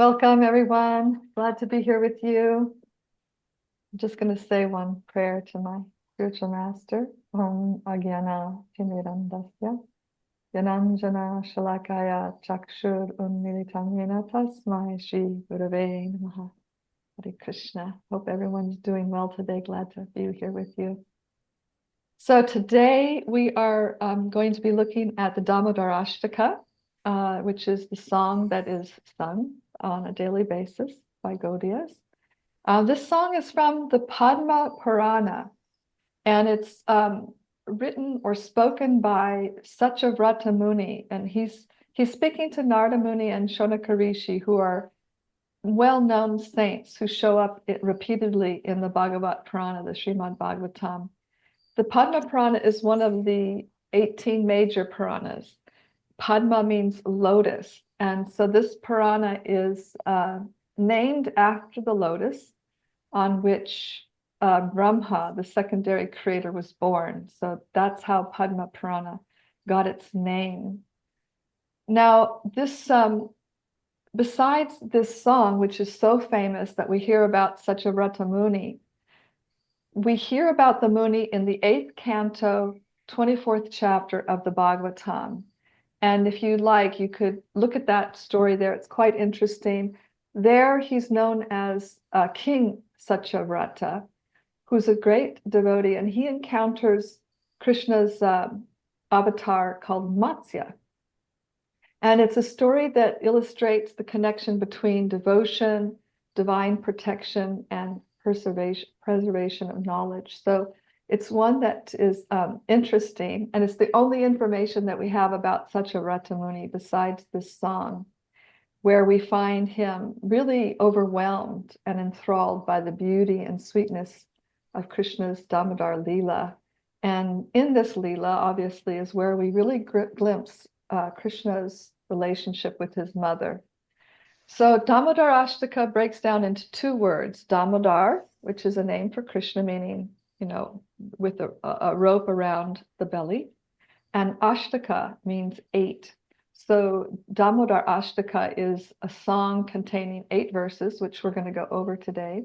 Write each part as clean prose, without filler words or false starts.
Welcome, everyone. Glad to be here with you. I'm just going to say one prayer to my spiritual master. Om Agyana Timirandasya Yananjana Shalakaya Chakshur Unmilitam Yena Tasmai Shri Gurave Namaha. Hare Krishna. Hope everyone's doing well today. Glad to be here with you. So today we are going to be looking at the Damodarastaka, which is the song that is sung on a daily basis by Gaudiyas. This song is from the Padma Purana, and it's written or spoken by Satyavrata Muni, and he's speaking to Narada Muni and Shonaka Rishi, who are well-known saints who show up repeatedly in the Bhagavad Purana, the Srimad Bhagavatam. The Padma Purana is one of the 18 major Puranas. Padma means lotus, and so this Purana is named after the lotus on which Brahma, the secondary creator, was born. So that's how Padma Purana got its name. Now, this besides this song, which is so famous that we hear about Satyavrata Muni, we hear about the Muni in the 8th canto, 24th chapter of the Bhagavatam. And if you like, you could look at that story there. It's quite interesting. There, he's known as King Satyavrata, who's a great devotee, and he encounters Krishna's avatar called Matsya. And it's a story that illustrates the connection between devotion, divine protection, and preservation of knowledge. So it's one that is interesting, and it's the only information that we have about Satyavrata Muni besides this song, where we find him really overwhelmed and enthralled by the beauty and sweetness of Krishna's Damodar Leela. And in this Leela, obviously, is where we really glimpse Krishna's relationship with his mother. So Damodarastaka breaks down into two words: Damodar, which is a name for Krishna, meaning, with a rope around the belly, and Ashtaka means 8. So Damodarastaka is a song containing 8 verses, which we're going to go over today,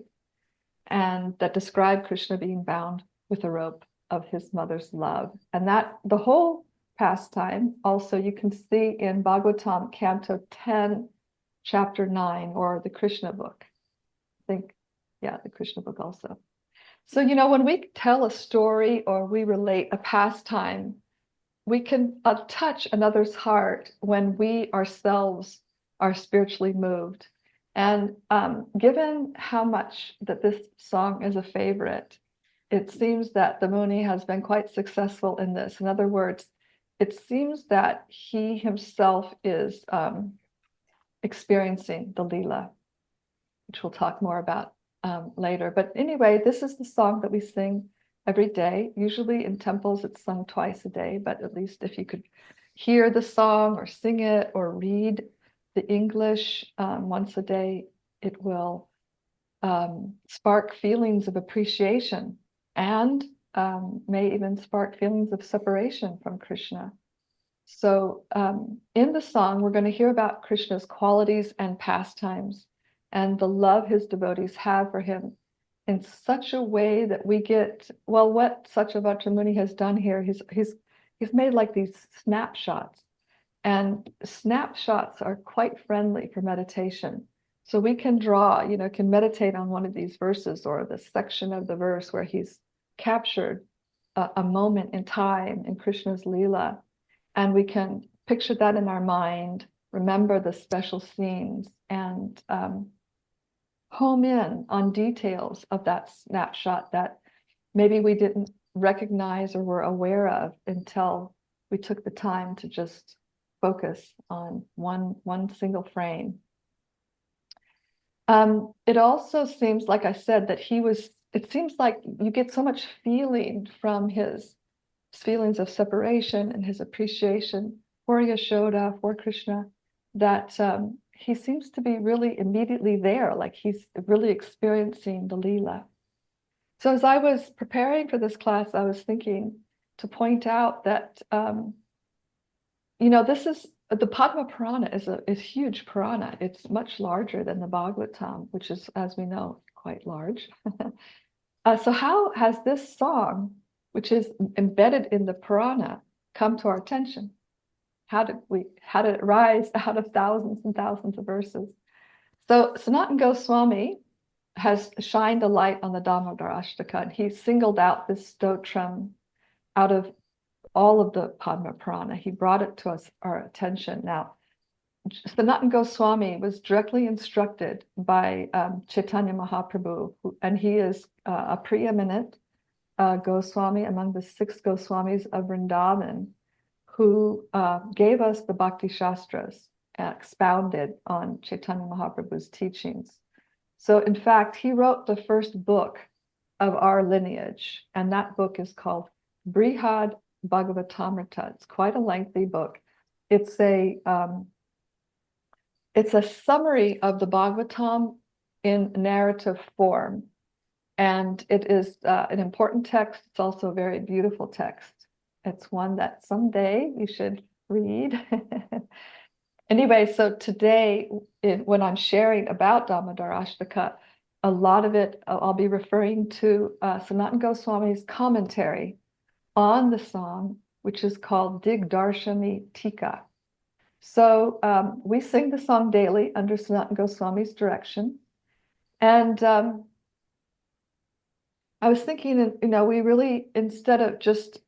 and that describe Krishna being bound with a rope of his mother's love. And that the whole pastime also you can see in Bhagavatam Canto 10, Chapter 9, or the Krishna book. I think, yeah, the Krishna book also. So, when we tell a story or we relate a pastime, we can touch another's heart when we ourselves are spiritually moved. And given how much that this song is a favorite, it seems that the Muni has been quite successful in this. In other words, it seems that he himself is experiencing the Leela, which we'll talk more about later. But anyway, this is the song that we sing every day. Usually in temples, it's sung twice a day, but at least if you could hear the song or sing it or read the English once a day, it will spark feelings of appreciation and may even spark feelings of separation from Krishna. So in the song, we're going to hear about Krishna's qualities and pastimes and the love his devotees have for him in such a way that we get, well, what Satyavrata Muni has done here, he's made like these snapshots, and snapshots are quite friendly for meditation. So we can draw, can meditate on one of these verses or the section of the verse where he's captured a moment in time in Krishna's Leela. And we can picture that in our mind, remember the special scenes, and home in on details of that snapshot that maybe we didn't recognize or were aware of until we took the time to just focus on one single frame. It also seems, like I said, that it seems like you get so much feeling from his feelings of separation and his appreciation for Yashoda, for Krishna, that he seems to be really immediately there, like he's really experiencing the Leela. So as I was preparing for this class, I was thinking to point out that, this is the Padma Purana is huge Purana. It's much larger than the Bhagavatam, which is, as we know, quite large. So how has this song, which is embedded in the Purana, come to our attention? How did it rise out of thousands and thousands of verses? So Sanatana Goswami has shined a light on the Damodarastaka, and he singled out this stotram out of all of the Padma Purana. He brought it to our attention. Now, Sanatana Goswami was directly instructed by Chaitanya Mahaprabhu, and he is a preeminent Goswami among the 6 Goswamis of Vrindavan, who gave us the Bhakti Shastras, expounded on Chaitanya Mahaprabhu's teachings. So in fact, he wrote the first book of our lineage, and that book is called Brihad Bhagavatamrita. It's quite a lengthy book. It's a summary of the Bhagavatam in narrative form, and it is an important text. It's also a very beautiful text. It's one that someday you should read. Anyway, so today, when I'm sharing about Damodarastaka, a lot of it, I'll be referring to Sanatana Goswami's commentary on the song, which is called Dig-darsini-tika. So we sing the song daily under Sanatana Goswami's direction. And I was thinking, we really, instead of just,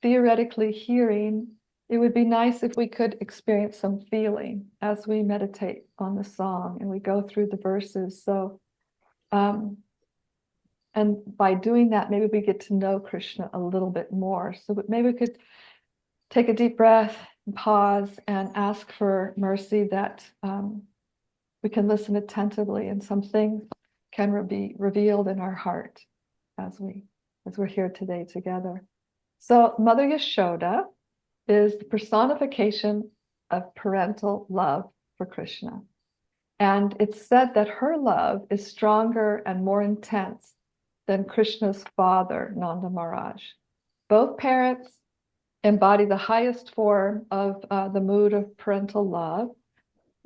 theoretically hearing, it would be nice if we could experience some feeling as we meditate on the song and we go through the verses. So, and by doing that, maybe we get to know Krishna a little bit more. So maybe we could take a deep breath and pause and ask for mercy that we can listen attentively and some things can be revealed in our heart as we're here today together. So Mother Yashoda is the personification of parental love for Krishna. And it's said that her love is stronger and more intense than Krishna's father, Nanda Maharaj. Both parents embody the highest form of the mood of parental love,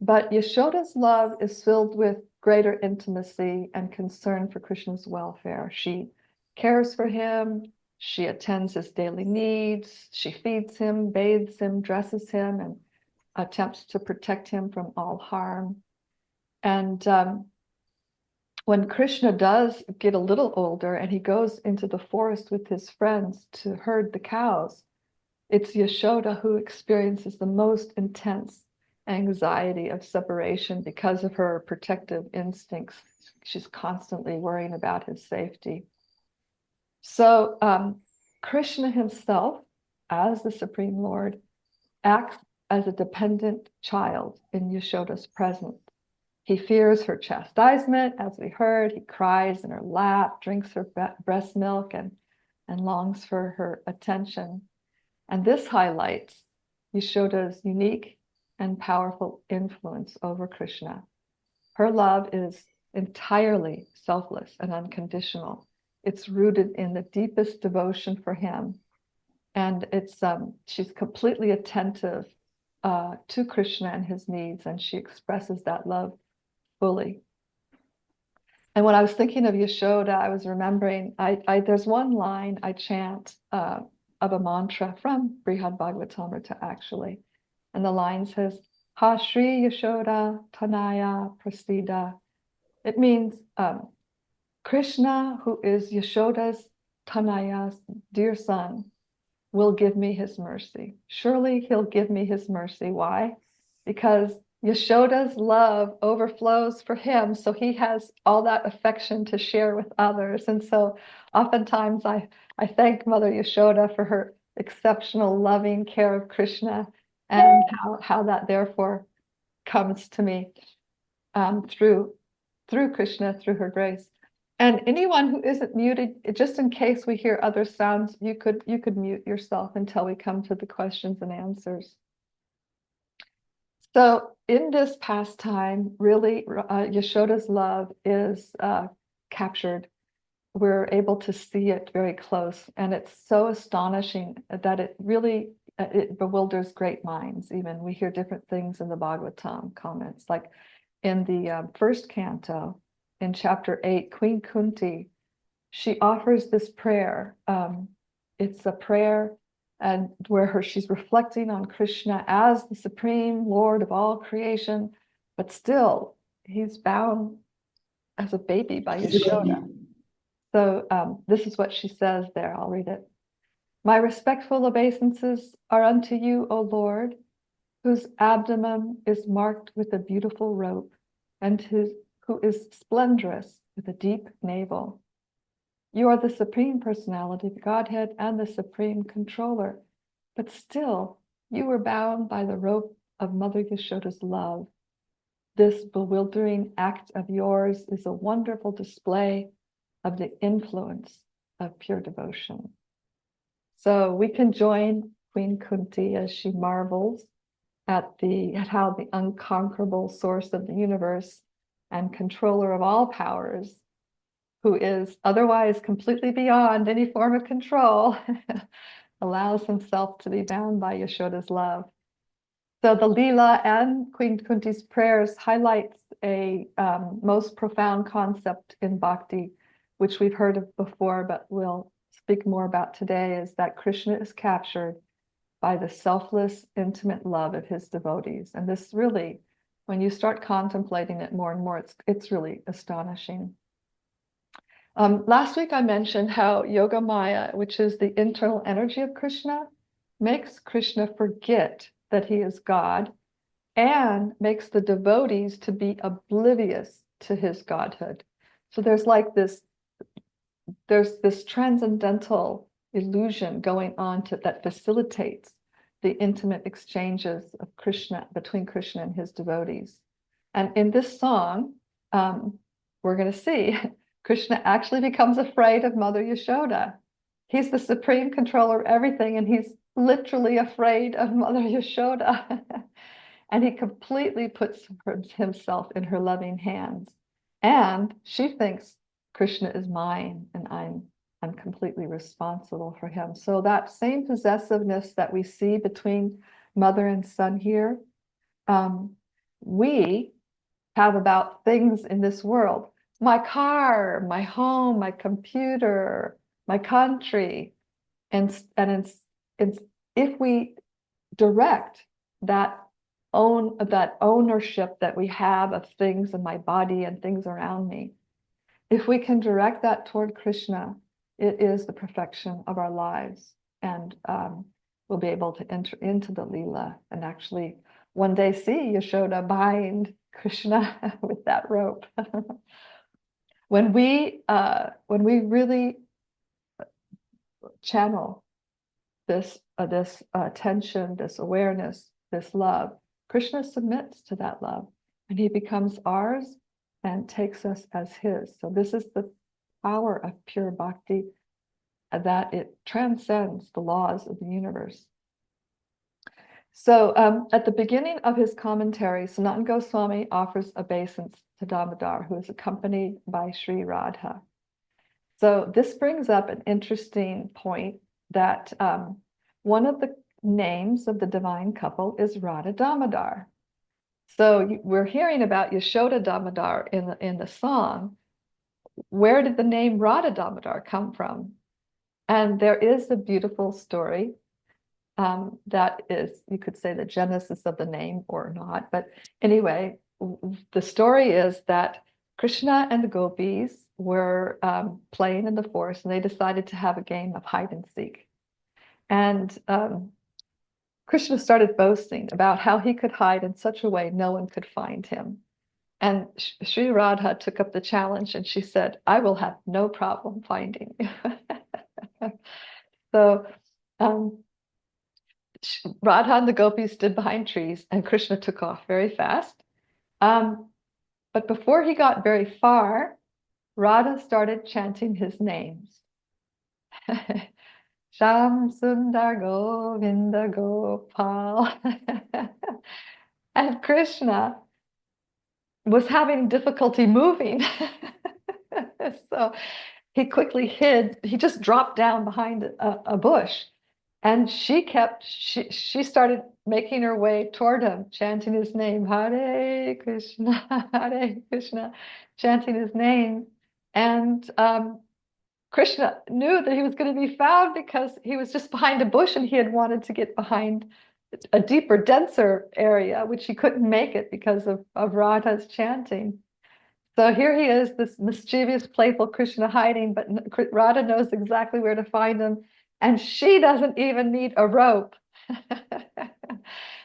but Yashoda's love is filled with greater intimacy and concern for Krishna's welfare. She cares for him, she attends his daily needs, she feeds him, bathes him, dresses him, and attempts to protect him from all harm. And when Krishna does get a little older and he goes into the forest with his friends to herd the cows, it's Yashoda who experiences the most intense anxiety of separation because of her protective instincts. She's constantly worrying about his safety. So Krishna himself, as the Supreme Lord, acts as a dependent child in Yashoda's presence. He fears her chastisement, as we heard. He cries in her lap, drinks her breast milk, and longs for her attention. And this highlights Yashoda's unique and powerful influence over Krishna. Her love is entirely selfless and unconditional. It's rooted in the deepest devotion for him. And she's completely attentive to Krishna and his needs, and she expresses that love fully. And when I was thinking of Yashoda, I was remembering, there's one line I chant of a mantra from Brihad Bhagavatamrita, actually. And the line says, Ha Shri Yashoda Tanaya Prasida. It means Krishna, who is Yashoda's Tanaya's dear son, will give me his mercy. Surely he'll give me his mercy. Why? Because Yashoda's love overflows for him, so he has all that affection to share with others. And so oftentimes I thank Mother Yashoda for her exceptional loving care of Krishna, and how that therefore comes to me through Krishna, through her grace. And anyone who isn't muted, just in case we hear other sounds, you could mute yourself until we come to the questions and answers. So in this pastime, really, Yashoda's love is captured. We're able to see it very close, and it's so astonishing that it really, it bewilders great minds. Even we hear different things in the Bhagavatam comments, like in the first canto, in chapter 8, Queen Kunti, she offers this prayer. It's a prayer and where she's reflecting on Krishna as the supreme Lord of all creation, but still he's bound as a baby by Yashoda. So this is what she says there. I'll read it. My respectful obeisances are unto you, O Lord, whose abdomen is marked with a beautiful rope, and who is splendorous with a deep navel. You are the Supreme Personality of Godhead and the Supreme Controller, but still you were bound by the rope of Mother Yashoda's love. This bewildering act of yours is a wonderful display of the influence of pure devotion. So we can join Queen Kunti as she marvels at how the unconquerable source of the universe and controller of all powers, who is otherwise completely beyond any form of control, allows himself to be bound by Yashoda's love. So the Leela and Queen Kunti's prayers highlights a most profound concept in Bhakti, which we've heard of before, but we'll speak more about today, is that Krishna is captured by the selfless, intimate love of his devotees. And this really, when you start contemplating it more and more, it's really astonishing. Last week I mentioned how Yoga Maya, which is the internal energy of Krishna, makes Krishna forget that he is God and makes the devotees to be oblivious to his godhood. So there's this transcendental illusion going on that facilitates the intimate exchanges of Krishna, between Krishna and his devotees. And in this song, we're going to see Krishna actually becomes afraid of Mother Yashoda. He's the supreme controller of everything, and he's literally afraid of Mother Yashoda. And he completely puts himself in her loving hands. And she thinks Krishna is mine, and I'm completely responsible for him. So that same possessiveness that we see between mother and son here, we have about things in this world. My car, my home, my computer, my country. And if we direct that ownership that we have of things in my body and things around me, if we can direct that toward Krishna, it is the perfection of our lives. And we'll be able to enter into the Leela and actually one day see Yashoda bind Krishna with that rope. When we really channel this attention, this awareness, this love, Krishna submits to that love, and he becomes ours and takes us as his. So this is the power of pure bhakti, that it transcends the laws of the universe. So at the beginning of his commentary, Sanatana Goswami offers obeisance to Damodar, who is accompanied by Sri Radha. So this brings up an interesting point that one of the names of the divine couple is Radha Damodar. So we're hearing about Yashoda Damodar in the song. Where did the name Radha Damodar come from? And there is a beautiful story that is, you could say, the genesis of the name or not. But anyway, the story is that Krishna and the gopis were playing in the forest, and they decided to have a game of hide and seek. And Krishna started boasting about how he could hide in such a way no one could find him. And Sri Radha took up the challenge, and she said, I will have no problem finding you. So Radha and the gopis stood behind trees, and Krishna took off very fast. But before he got very far, Radha started chanting his names. Sham Sundar Govinda Gopal. And Krishna was having difficulty moving. So he quickly hid. He just dropped down behind a bush. And she started making her way toward him, chanting his name, Hare Krishna, chanting his name. And Krishna knew that he was going to be found because he was just behind a bush and he had wanted to get behind a deeper, denser area, which he couldn't make it because of Radha's chanting. So here he is, this mischievous, playful Krishna hiding, but Radha knows exactly where to find him. And she doesn't even need a rope.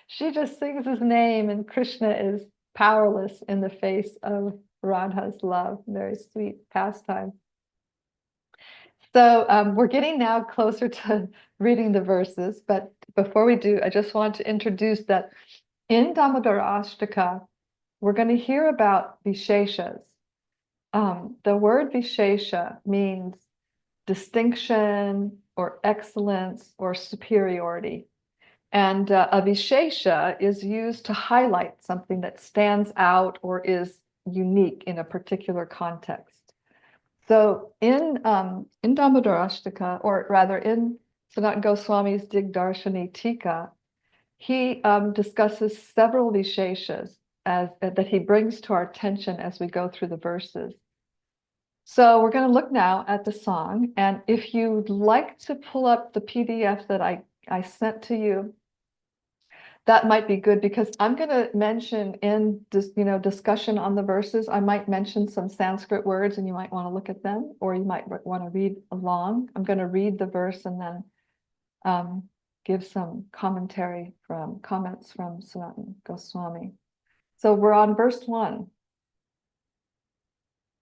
She just sings his name, and Krishna is powerless in the face of Radha's love. Very sweet pastime. So we're getting now closer to reading the verses, but before we do, I just want to introduce that in Damodarastaka, we're going to hear about Visheshas. The word Vishesha means distinction or excellence or superiority. And a Vishesha is used to highlight something that stands out or is unique in a particular context. So in Damodarastaka, or rather in Sanatana Goswami's Dig-darsini-tika, he discusses several visheshas that he brings to our attention as we go through the verses. So we're going to look now at the song, and if you'd like to pull up the PDF that I sent to you, that might be good, because I'm going to mention in this, discussion on the verses, I might mention some Sanskrit words and you might want to look at them, or you might want to read along. I'm going to read the verse and then give some comments from Sanatana Goswami. So we're on verse 1.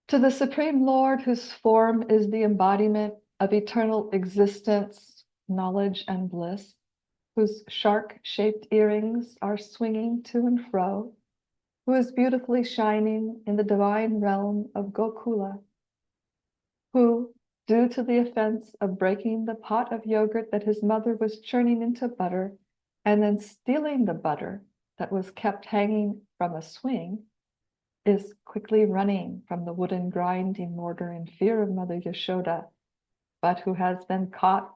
To the Supreme Lord, whose form is the embodiment of eternal existence, knowledge, and bliss, whose shark-shaped earrings are swinging to and fro, who is beautifully shining in the divine realm of Gokula, who, due to the offense of breaking the pot of yogurt that his mother was churning into butter, and then stealing the butter that was kept hanging from a swing, is quickly running from the wooden grinding mortar in fear of Mother Yashoda, but who has been caught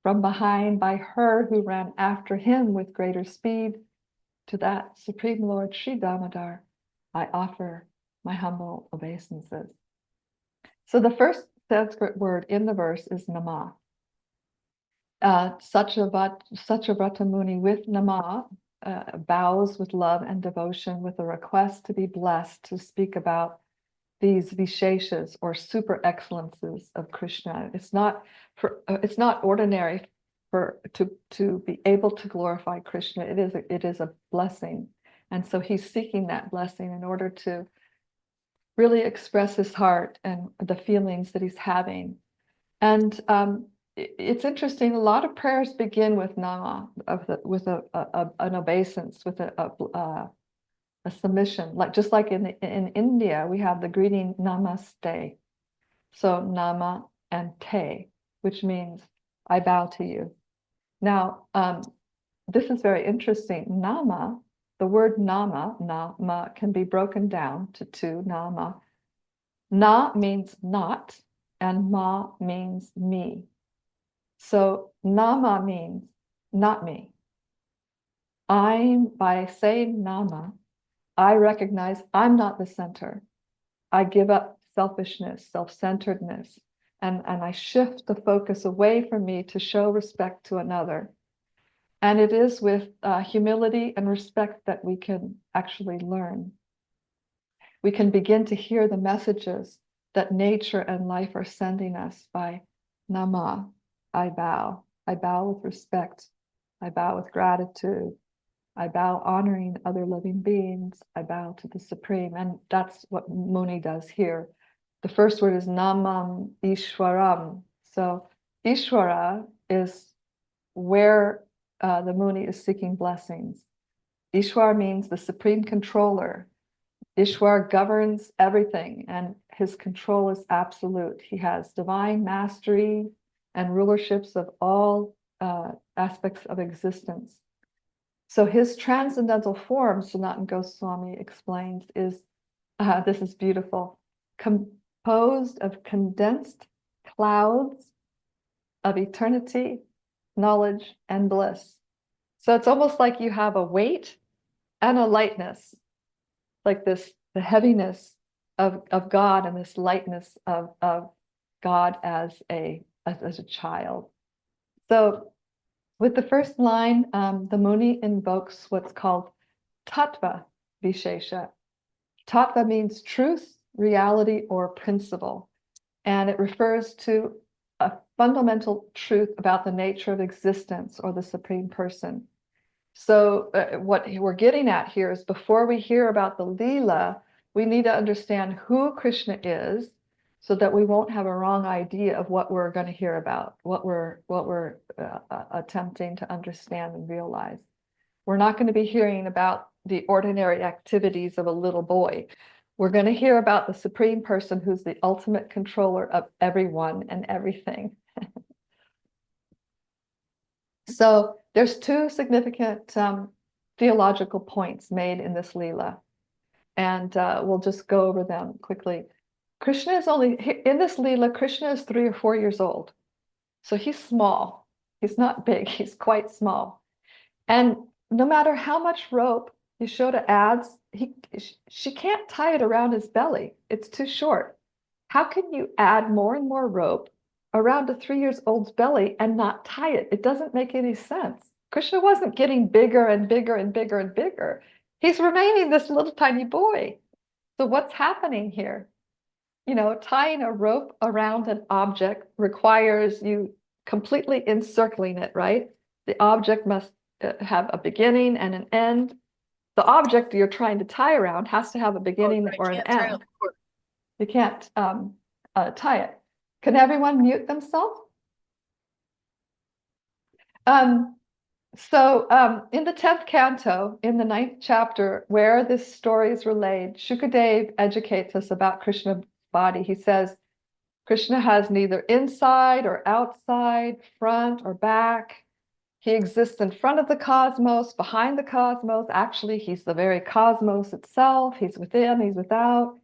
from behind by her who ran after him with greater speed. To that Supreme Lord Sri Damodar, I offer my humble obeisances. So the first Sanskrit word in the verse is nama. Satyavrata Muni with nama bows with love and devotion with a request to be blessed to speak about these visheshas or super excellences of Krishna. It's not ordinary to be able to glorify Krishna. It is a blessing, and so he's seeking that blessing in order to really express his heart and the feelings that he's having. And it's interesting. A lot of prayers begin with nama, with an obeisance, with a submission, just like in India, we have the greeting namaste. So nama and te, which means I bow to you. Now, this is very interesting. Nama, the word nama can be broken down to two, nama. Na means not, and ma means me. So nama means not me. By saying nama, I recognize I'm not the center. I give up selfishness, self-centeredness, and I shift the focus away from me to show respect to another. And it is with humility and respect that we can actually learn. We can begin to hear the messages that nature and life are sending us by nama, I bow. I bow with respect. I bow with gratitude. I bow honoring other living beings. I bow to the Supreme. And that's what Muni does here. The first word is Namam Ishwaram. So Ishwara is where the Muni is seeking blessings. Ishwar means the supreme controller. Ishwar governs everything, and his control is absolute. He has divine mastery and rulerships of all aspects of existence. So his transcendental form, Sanatana Goswami explains, is, this is beautiful, composed of condensed clouds of eternity knowledge, and bliss. So it's almost like you have a weight and a lightness, like this, the heaviness of God and this lightness of God as a child. So with the first line, the Muni invokes what's called tattva vishesha. Tattva means truth, reality, or principle, and it refers to a fundamental truth about the nature of existence or the Supreme Person. So what we're getting at here is, before we hear about the Leela, we need to understand who Krishna is, so that we won't have a wrong idea of what we're going to hear about, what we're attempting to understand and realize. We're not going to be hearing about the ordinary activities of a little boy. We're going to hear about the Supreme Person, who's the ultimate controller of everyone and everything. So there's two significant theological points made in this Leela, and we'll just go over them quickly. Krishna is in this Leela, Krishna is 3 or 4 years old. So he's small. He's not big, he's quite small. And no matter how much rope Yashoda adds, she can't tie it around his belly. It's too short. How can you add more and more rope around a 3 years old's belly and not tie it? It doesn't make any sense. Krishna wasn't getting bigger and bigger and bigger and bigger. He's remaining this little tiny boy. So what's happening here? Tying a rope around an object requires you completely encircling it, right? The object must have a beginning and an end. The object you're trying to tie around has to have a beginning or an end. You can't tie it. Can everyone mute themselves? So in the 10th canto, in the 9th chapter, where this story is relayed, Shukadev educates us about Krishna's body. He says, Krishna has neither inside or outside, front or back. He exists in front of the cosmos, behind the cosmos. Actually, he's the very cosmos itself. He's within, he's without.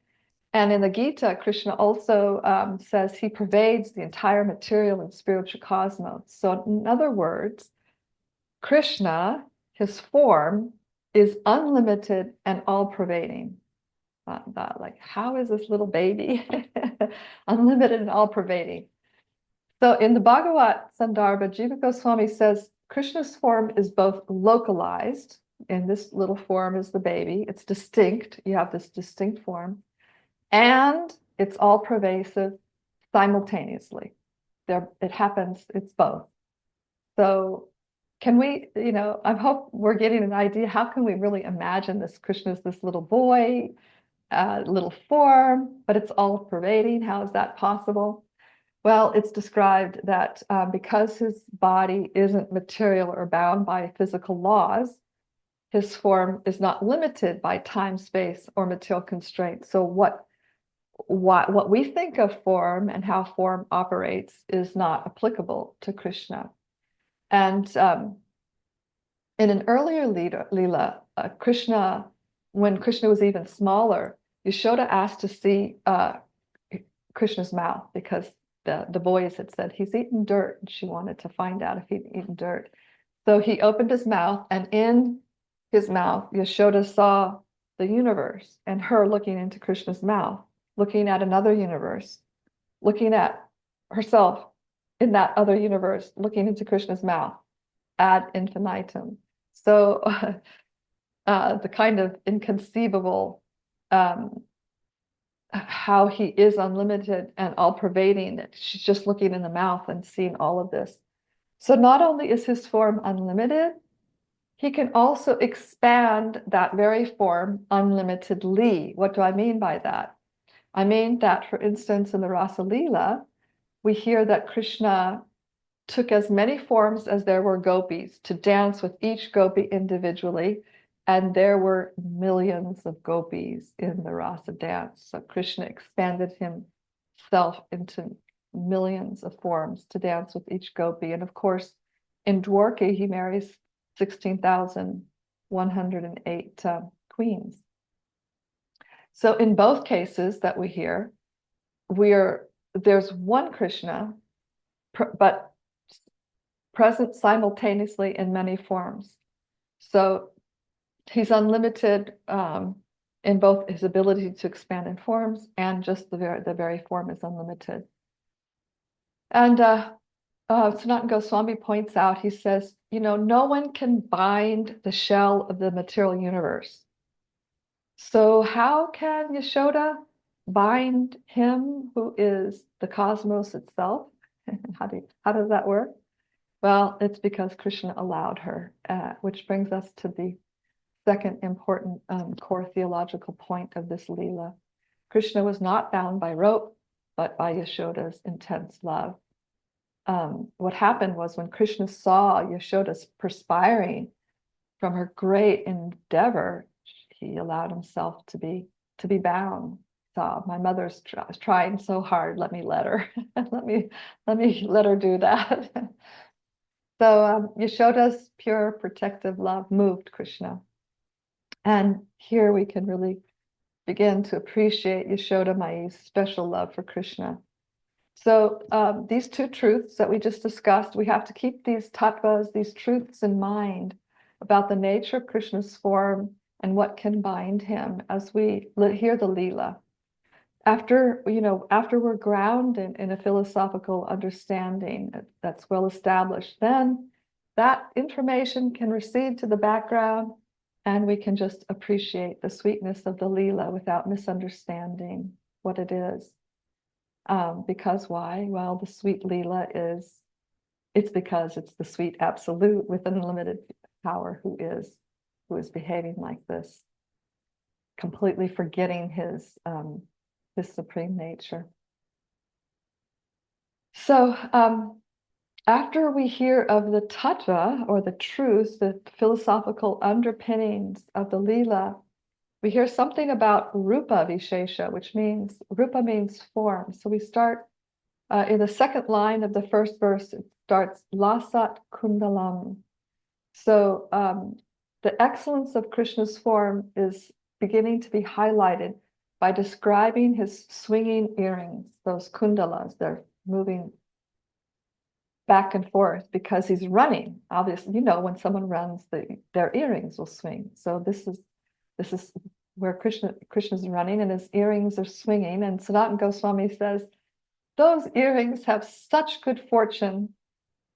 And in the Gita, Krishna also says he pervades the entire material and spiritual cosmos. So in other words, Krishna, his form, is unlimited and all-pervading. Like, how is this little baby unlimited and all-pervading? So in the Bhagavat Sandarbha, Jiva Goswami says Krishna's form is both localized, and this little form is the baby. It's distinct. You have this distinct form, and it's all pervasive simultaneously. It happens. It's both. So can we, I hope we're getting an idea. How can we really imagine this Krishna's this little boy, little form, but it's all pervading? How is that possible? Well, it's described that because his body isn't material or bound by physical laws, his form is not limited by time, space, or material constraints. So what we think of form and how form operates is not applicable to Krishna. And in an earlier Leela, Krishna, when Krishna was even smaller, Yashoda asked to see Krishna's mouth, because the boys had said he's eaten dirt, and she wanted to find out if he'd eaten dirt. So he opened his mouth, and in his mouth, Yashoda saw the universe, and her looking into Krishna's mouth, looking at another universe, looking at herself in that other universe, looking into Krishna's mouth ad infinitum. So the kind of inconceivable how he is unlimited and all-pervading, that she's just looking in the mouth and seeing all of this. So not only is his form unlimited, he can also expand that very form unlimitedly. What do I mean by that? I mean that, for instance, in the Rasa Leela, we hear that Krishna took as many forms as there were gopis to dance with each gopi individually, and there were millions of gopis in the Rasa dance. So Krishna expanded himself into millions of forms to dance with each gopi. And of course, in Dwarka, he marries 16,108 queens. So in both cases that we hear, there's one Krishna, but present simultaneously in many forms. So he's unlimited in both his ability to expand in forms and just the very form is unlimited. And Sanatana Goswami points out, he says, no one can bind the shell of the material universe. So how can Yashoda bind him who is the cosmos itself? How does that work? Well, it's because Krishna allowed her, which brings us to the second important core theological point of this Leela. Krishna was not bound by rope, but by Yashoda's intense love. What happened was when Krishna saw Yashoda perspiring from her great endeavor, he allowed himself to be bound. So my mother's trying so hard. Let me let her. let me let her do that. So Yashoda's pure protective love moved Krishna, and here we can really begin to appreciate Yashoda Mai's special love for Krishna. So these two truths that we just discussed, we have to keep these tattvas, these truths in mind about the nature of Krishna's form and what can bind him as we hear the Leela. After we're grounded in a philosophical understanding that's well established, then that information can recede to the background and we can just appreciate the sweetness of the Leela without misunderstanding what it is. Because why? Well, the sweet Leela it's because it's the sweet absolute with unlimited power who is behaving like this, completely forgetting his supreme nature. So after we hear of the tattva, or the truth, the philosophical underpinnings of the Leela, we hear something about rupa vishesha, which means, rupa means form. So we start in the second line of the first verse, it starts lasat kundalam. So the excellence of Krishna's form is beginning to be highlighted by describing his swinging earrings, those kundalas. They're moving back and forth because he's running. Obviously, when someone runs, their earrings will swing. So this is where Krishna's running and his earrings are swinging. And Sanatana Goswami says, those earrings have such good fortune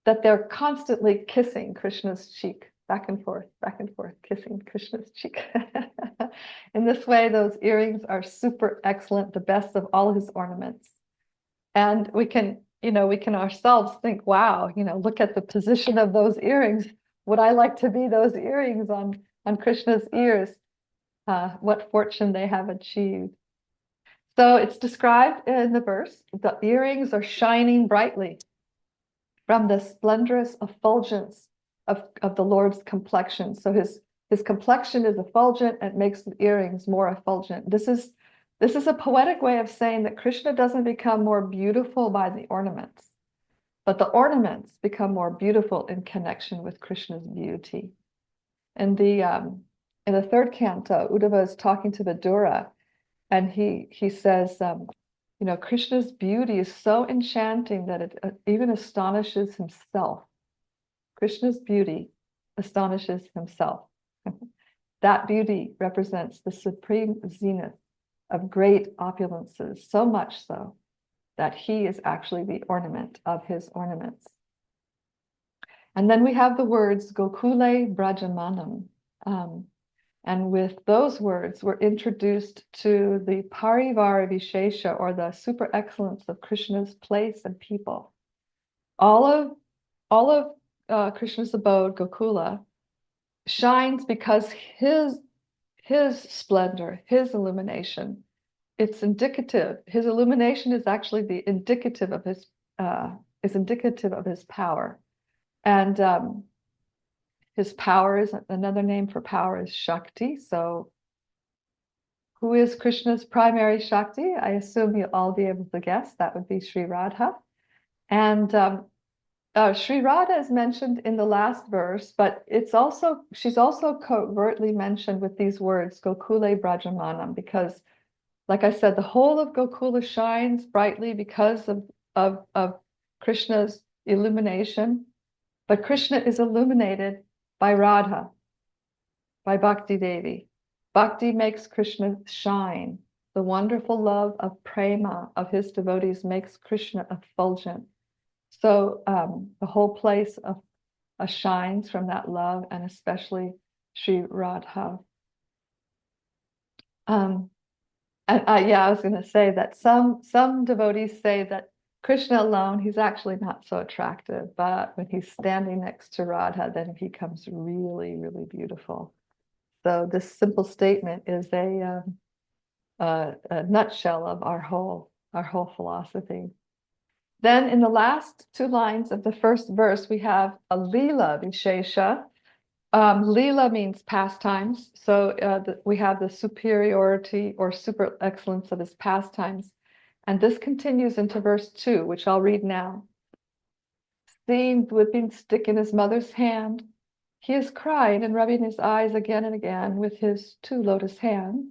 that they're constantly kissing Krishna's cheek, back and forth, kissing Krishna's cheek. In this way, those earrings are super excellent, the best of all his ornaments. And we can ourselves think, wow, look at the position of those earrings. Would I like to be those earrings on Krishna's ears? What fortune they have achieved. So it's described in the verse, the earrings are shining brightly from the splendorous effulgence of the Lord's complexion. So his complexion is effulgent and makes the earrings more effulgent. This is a poetic way of saying that Krishna doesn't become more beautiful by the ornaments, but the ornaments become more beautiful in connection with Krishna's beauty. And in the third canto, Uddhava is talking to Vidura, and he says, Krishna's beauty is so enchanting that it even astonishes himself. Krishna's beauty astonishes himself. That beauty represents the supreme zenith of great opulences, so much so that he is actually the ornament of his ornaments. And then we have the words Gokule Brajamanam. And with those words, we're introduced to the Parivara Vishesha, or the super excellence of Krishna's place and people. All of Krishna's abode, Gokula, shines because his splendor, his illumination, it's indicative. His illumination is actually the indicative of his power, and his power is another name for power is Shakti. So who is Krishna's primary Shakti? I assume you'll all be able to guess. That would be Sri Radha. And Sri Radha is mentioned in the last verse, but she's also covertly mentioned with these words, Gokule Brajamanam, because, like I said, the whole of Gokula shines brightly because of Krishna's illumination. But Krishna is illuminated by Radha, by Bhakti Devi. Bhakti makes Krishna shine. The wonderful love of prema of his devotees makes Krishna effulgent. So the whole place shines from that love, and especially Sri Radha. I was going to say that some devotees say that Krishna alone, he's actually not so attractive, but when he's standing next to Radha, then he becomes really, really beautiful. So this simple statement is a nutshell of our whole philosophy. Then in the last two lines of the first verse, we have a lila vishesha. Lila means pastimes. So we have the superiority or super excellence of his pastimes. And this continues into verse 2, which I'll read now. Seeing the whipping stick in his mother's hand, he is crying and rubbing his eyes again and again with his two lotus hands.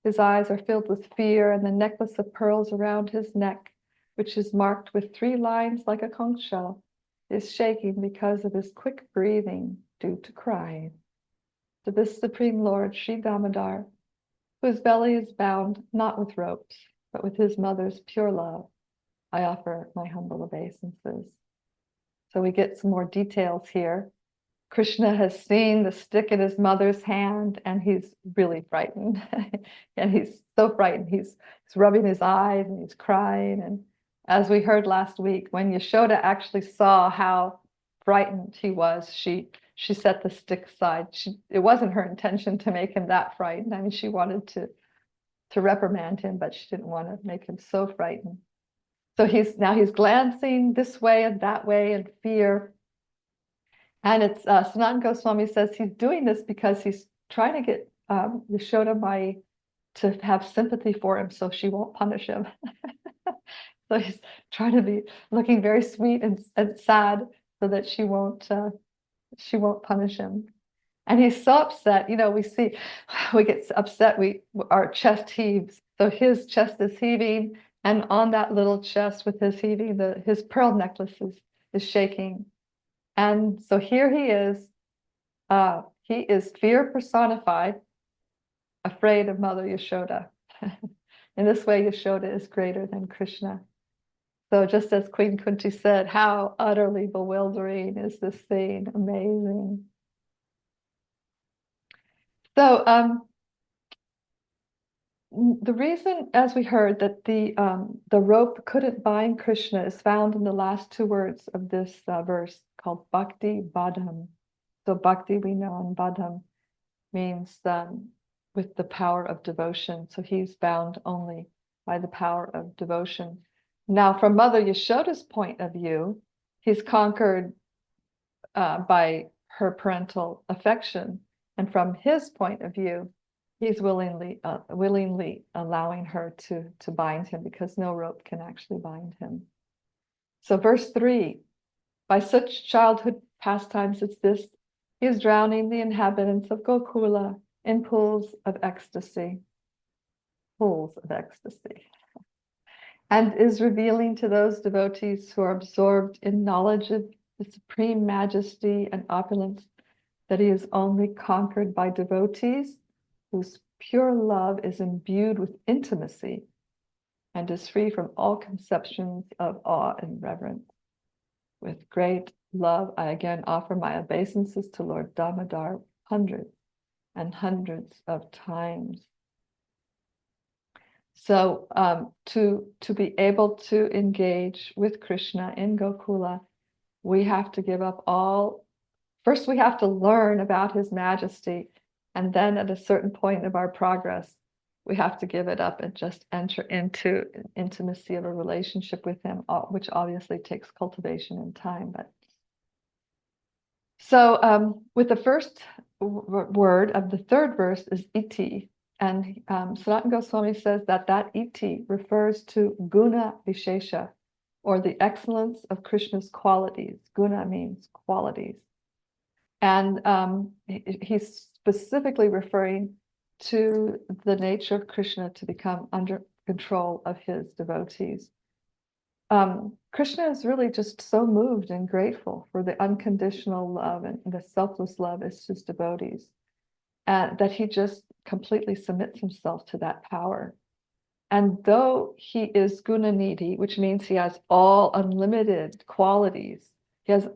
His eyes are filled with fear, and the necklace of pearls around his neck, which is marked with 3 lines like a conch shell, is shaking because of his quick breathing due to crying. To this Supreme Lord, Sri Damodar, whose belly is bound not with ropes, but with his mother's pure love, I offer my humble obeisances. So we get some more details here. Krishna has seen the stick in his mother's hand, and he's really frightened. And he's so frightened. He's rubbing his eyes and he's crying. And as we heard last week, when Yashoda actually saw how frightened he was, she set the stick aside. It wasn't her intention to make him that frightened. I mean, she wanted to reprimand him, but she didn't want to make him so frightened. So he's glancing this way and that way in fear. And it's Sanatana Goswami says he's doing this because he's trying to get Yashoda Mai to have sympathy for him so she won't punish him. So he's trying to be looking very sweet and sad so that she won't punish him. And he's so upset. We get upset. Our chest heaves. So his chest is heaving, and on that little chest with his heaving, his pearl necklace is shaking. And so here he is fear personified, afraid of Mother Yashoda. In this way, Yashoda is greater than Krishna. So just as Queen Kunti said, how utterly bewildering is this scene, amazing. So the reason, as we heard, that the rope couldn't bind Krishna is found in the last 2 words of this verse called Bhakti Badham. So Bhakti, we know, and Badham means with the power of devotion. So he's bound only by the power of devotion. Now, from Mother Yashoda's point of view, he's conquered by her parental affection. And from his point of view, he's willingly allowing her to bind him, because no rope can actually bind him. So verse 3, by such childhood pastimes as this, he is drowning the inhabitants of Gokula in pools of ecstasy. Pools of ecstasy. And is revealing to those devotees who are absorbed in knowledge of the supreme majesty and opulence that he is only conquered by devotees whose pure love is imbued with intimacy and is free from all conceptions of awe and reverence. With great love, I again offer my obeisances to Lord Damodar hundreds and hundreds of times. So to be able to engage with Krishna in Gokula, we have to give up first we have to learn about his majesty, and then at a certain point of our progress, we have to give it up and just enter into an intimacy of a relationship with him, which obviously takes cultivation and time. So with the first word of the 3rd verse is iti. And Sanatana Goswami says that iti refers to guna vishesha, or the excellence of Krishna's qualities. Guna means qualities. And he's specifically referring to the nature of Krishna to become under control of his devotees. Krishna is really just so moved and grateful for the unconditional love and the selfless love as his devotees, and that he just completely submits himself to that power. And though he is gunanidhi, which means he has all unlimited qualities, he's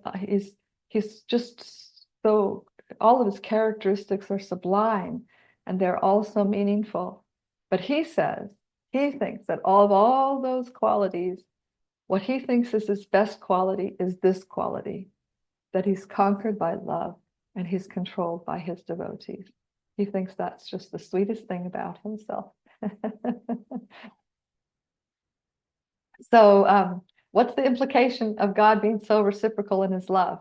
just so, all of his characteristics are sublime and they're all so meaningful. But he thinks that of all those qualities, what he thinks is his best quality is this quality, that he's conquered by love and he's controlled by his devotees. He thinks that's just the sweetest thing about himself. So, what's the implication of God being so reciprocal in his love?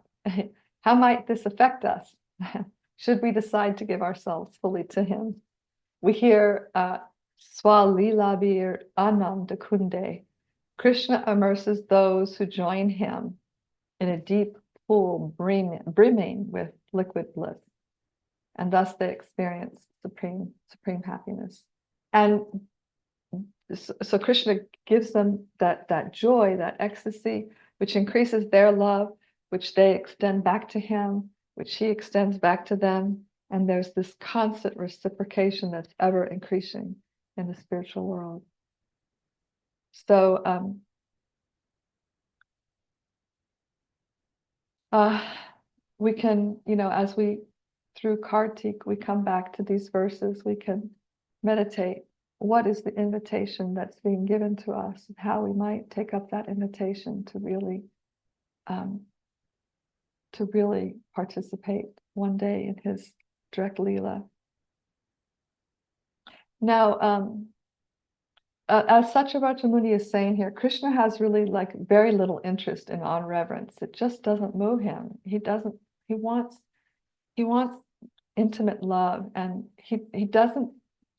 How might this affect us? Should we decide to give ourselves fully to him? We hear Swalilabir Ananda Kunde. Krishna immerses those who join him in a deep pool brimming with liquid bliss, and thus they experience supreme happiness. And so Krishna gives them that joy, that ecstasy, which increases their love, which they extend back to him, which he extends back to them. And there's this constant reciprocation that's ever increasing in the spiritual world. So we can, as we, through Karttika, we come back to these verses, we can meditate. What is the invitation that's being given to us, and how we might take up that invitation to really participate one day in his direct Leela. Now, as Satyavrata Muni is saying here, Krishna has really like very little interest in on reverence. It just doesn't move him. He wants intimate love, and he doesn't.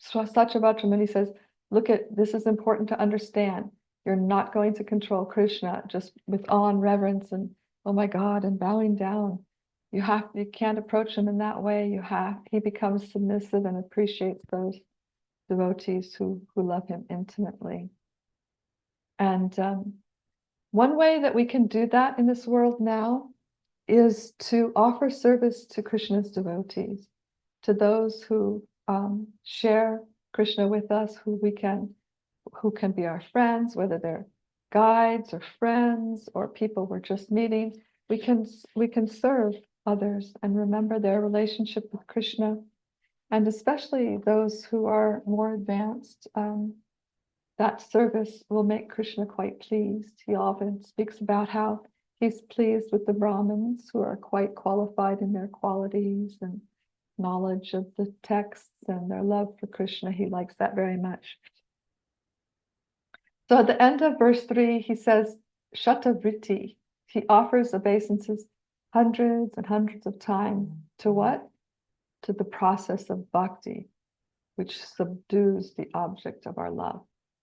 Satyavrata Muni says, look, this is important to understand. You're not going to control Krishna just with awe and reverence and oh my God and bowing down. You can't approach him in that way. He becomes submissive and appreciates those devotees who love him intimately. And one way that we can do that in this world now is to offer service to Krishna's devotees, to those who share Krishna with us, who can be our friends, whether they're guides or friends or people we're just meeting. We can serve others and remember their relationship with Krishna, and especially those who are more advanced. That service will make Krishna quite pleased. He often speaks about how he's pleased with the Brahmins who are quite qualified in their qualities and knowledge of the texts and their love for Krishna. He likes that very much. So at the end of verse 3, he says, Shatavriti. He offers obeisances hundreds and hundreds of times to what? To the process of bhakti, which subdues the object of our love.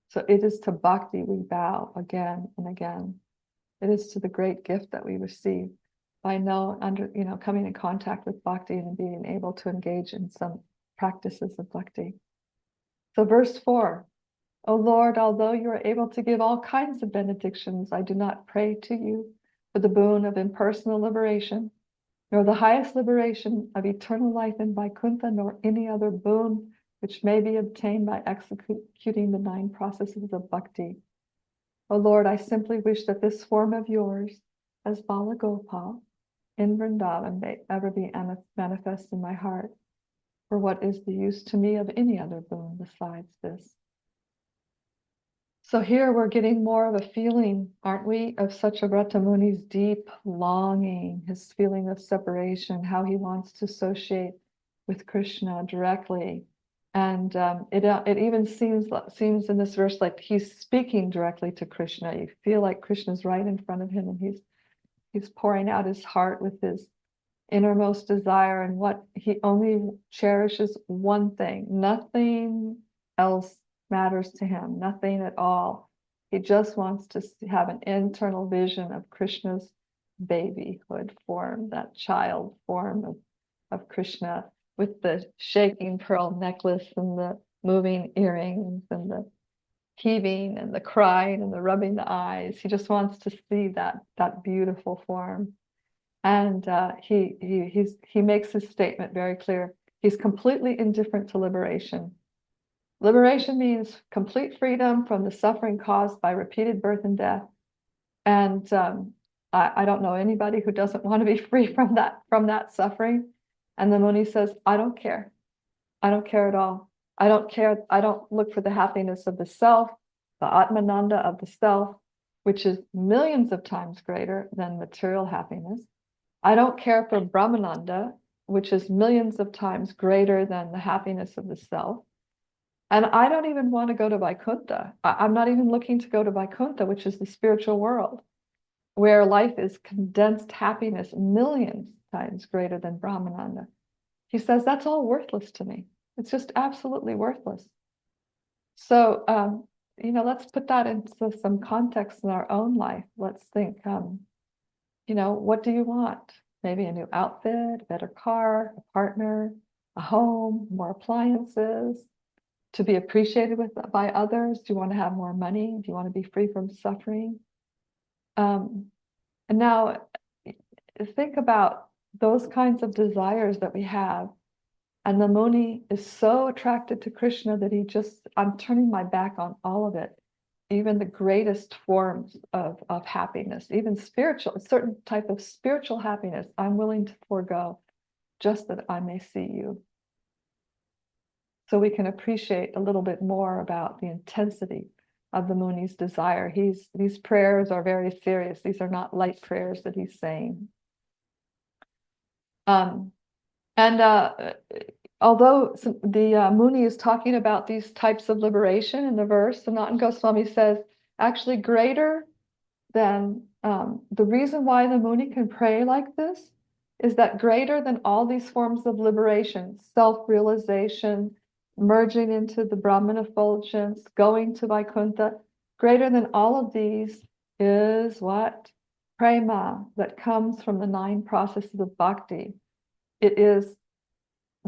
So it is to bhakti we bow again and again. It is to the great gift that we receive by coming in contact with bhakti and being able to engage in some practices of bhakti. So verse 4, O Lord, although you are able to give all kinds of benedictions, I do not pray to you for the boon of impersonal liberation, nor the highest liberation of eternal life in Vaikuntha, nor any other boon which may be obtained by executing the 9 processes of bhakti. O Lord, I simply wish that this form of yours, as Bala Gopal, in Vrindavan, may ever be manifest in my heart. For what is the use to me of any other boon besides this? So here we're getting more of a feeling, aren't we, of Satyavrata Muni's deep longing, his feeling of separation, how he wants to associate with Krishna directly. And it even seems in this verse like he's speaking directly to Krishna. You feel like Krishna's right in front of him, and he's pouring out his heart with his innermost desire, and what he only cherishes one thing. Nothing else matters to him, nothing at all. He just wants to have an internal vision of Krishna's babyhood form, that child form of Krishna, with the shaking pearl necklace and the moving earrings and the heaving and the crying and the rubbing the eyes. He just wants to see that beautiful form. And he makes his statement very clear. He's completely indifferent to liberation. Liberation means complete freedom from the suffering caused by repeated birth and death. And I don't know anybody who doesn't want to be free from that suffering. And the Muni says, I don't care. I don't care at all. I don't care. I don't look for the happiness of the self, the Atmananda of the self, which is millions of times greater than material happiness. I don't care for Brahmananda, which is millions of times greater than the happiness of the self. And I don't even want to go to Vaikuntha. I'm not even looking to go to Vaikuntha, which is the spiritual world, where life is condensed happiness millions times greater than Brahmananda. He says, that's all worthless to me. It's just absolutely worthless. So, let's put that into some context in our own life. Let's think, what do you want? Maybe a new outfit, a better car, a partner, a home, more appliances, to be appreciated by others. Do you want to have more money? Do you want to be free from suffering? And now think about those kinds of desires that we have. And the Muni is so attracted to Krishna that I'm turning my back on all of it, even the greatest forms of happiness, even spiritual, a certain type of spiritual happiness, I'm willing to forego just that I may see you. So we can appreciate a little bit more about the intensity of the Muni's desire. These prayers are very serious. These are not light prayers that he's saying. Although the Muni is talking about these types of liberation in the verse, Sanatana Goswami says, actually greater than the reason why the Muni can pray like this is that greater than all these forms of liberation, self-realization, merging into the Brahman effulgence, going to Vaikuntha, greater than all of these is what? Prema, that comes from the 9 processes of Bhakti. It is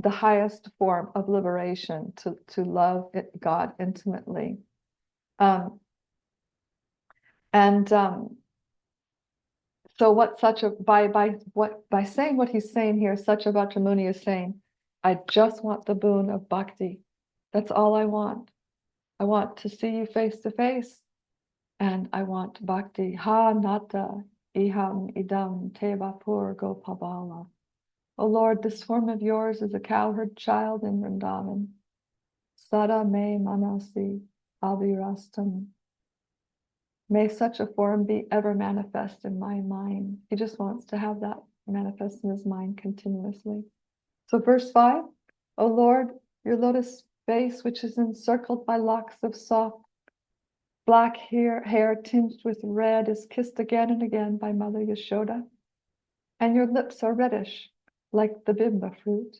the highest form of liberation, to love God intimately. So what by saying what he's saying here, Satyavrata Muni is saying, I just want the boon of bhakti. That's all I want. I want to see you face to face, and I want bhakti. Ha nata iham idam tevapur gopabala. O Lord, this form of yours is a cowherd child in Vrindavan. Sada me manasi avirastam. May such a form be ever manifest in my mind. He just wants to have that manifest in his mind continuously. So verse 5, O Lord, your lotus face, which is encircled by locks of soft black hair tinged with red, is kissed again and again by Mother Yashoda. And your lips are reddish, like the bimba fruit.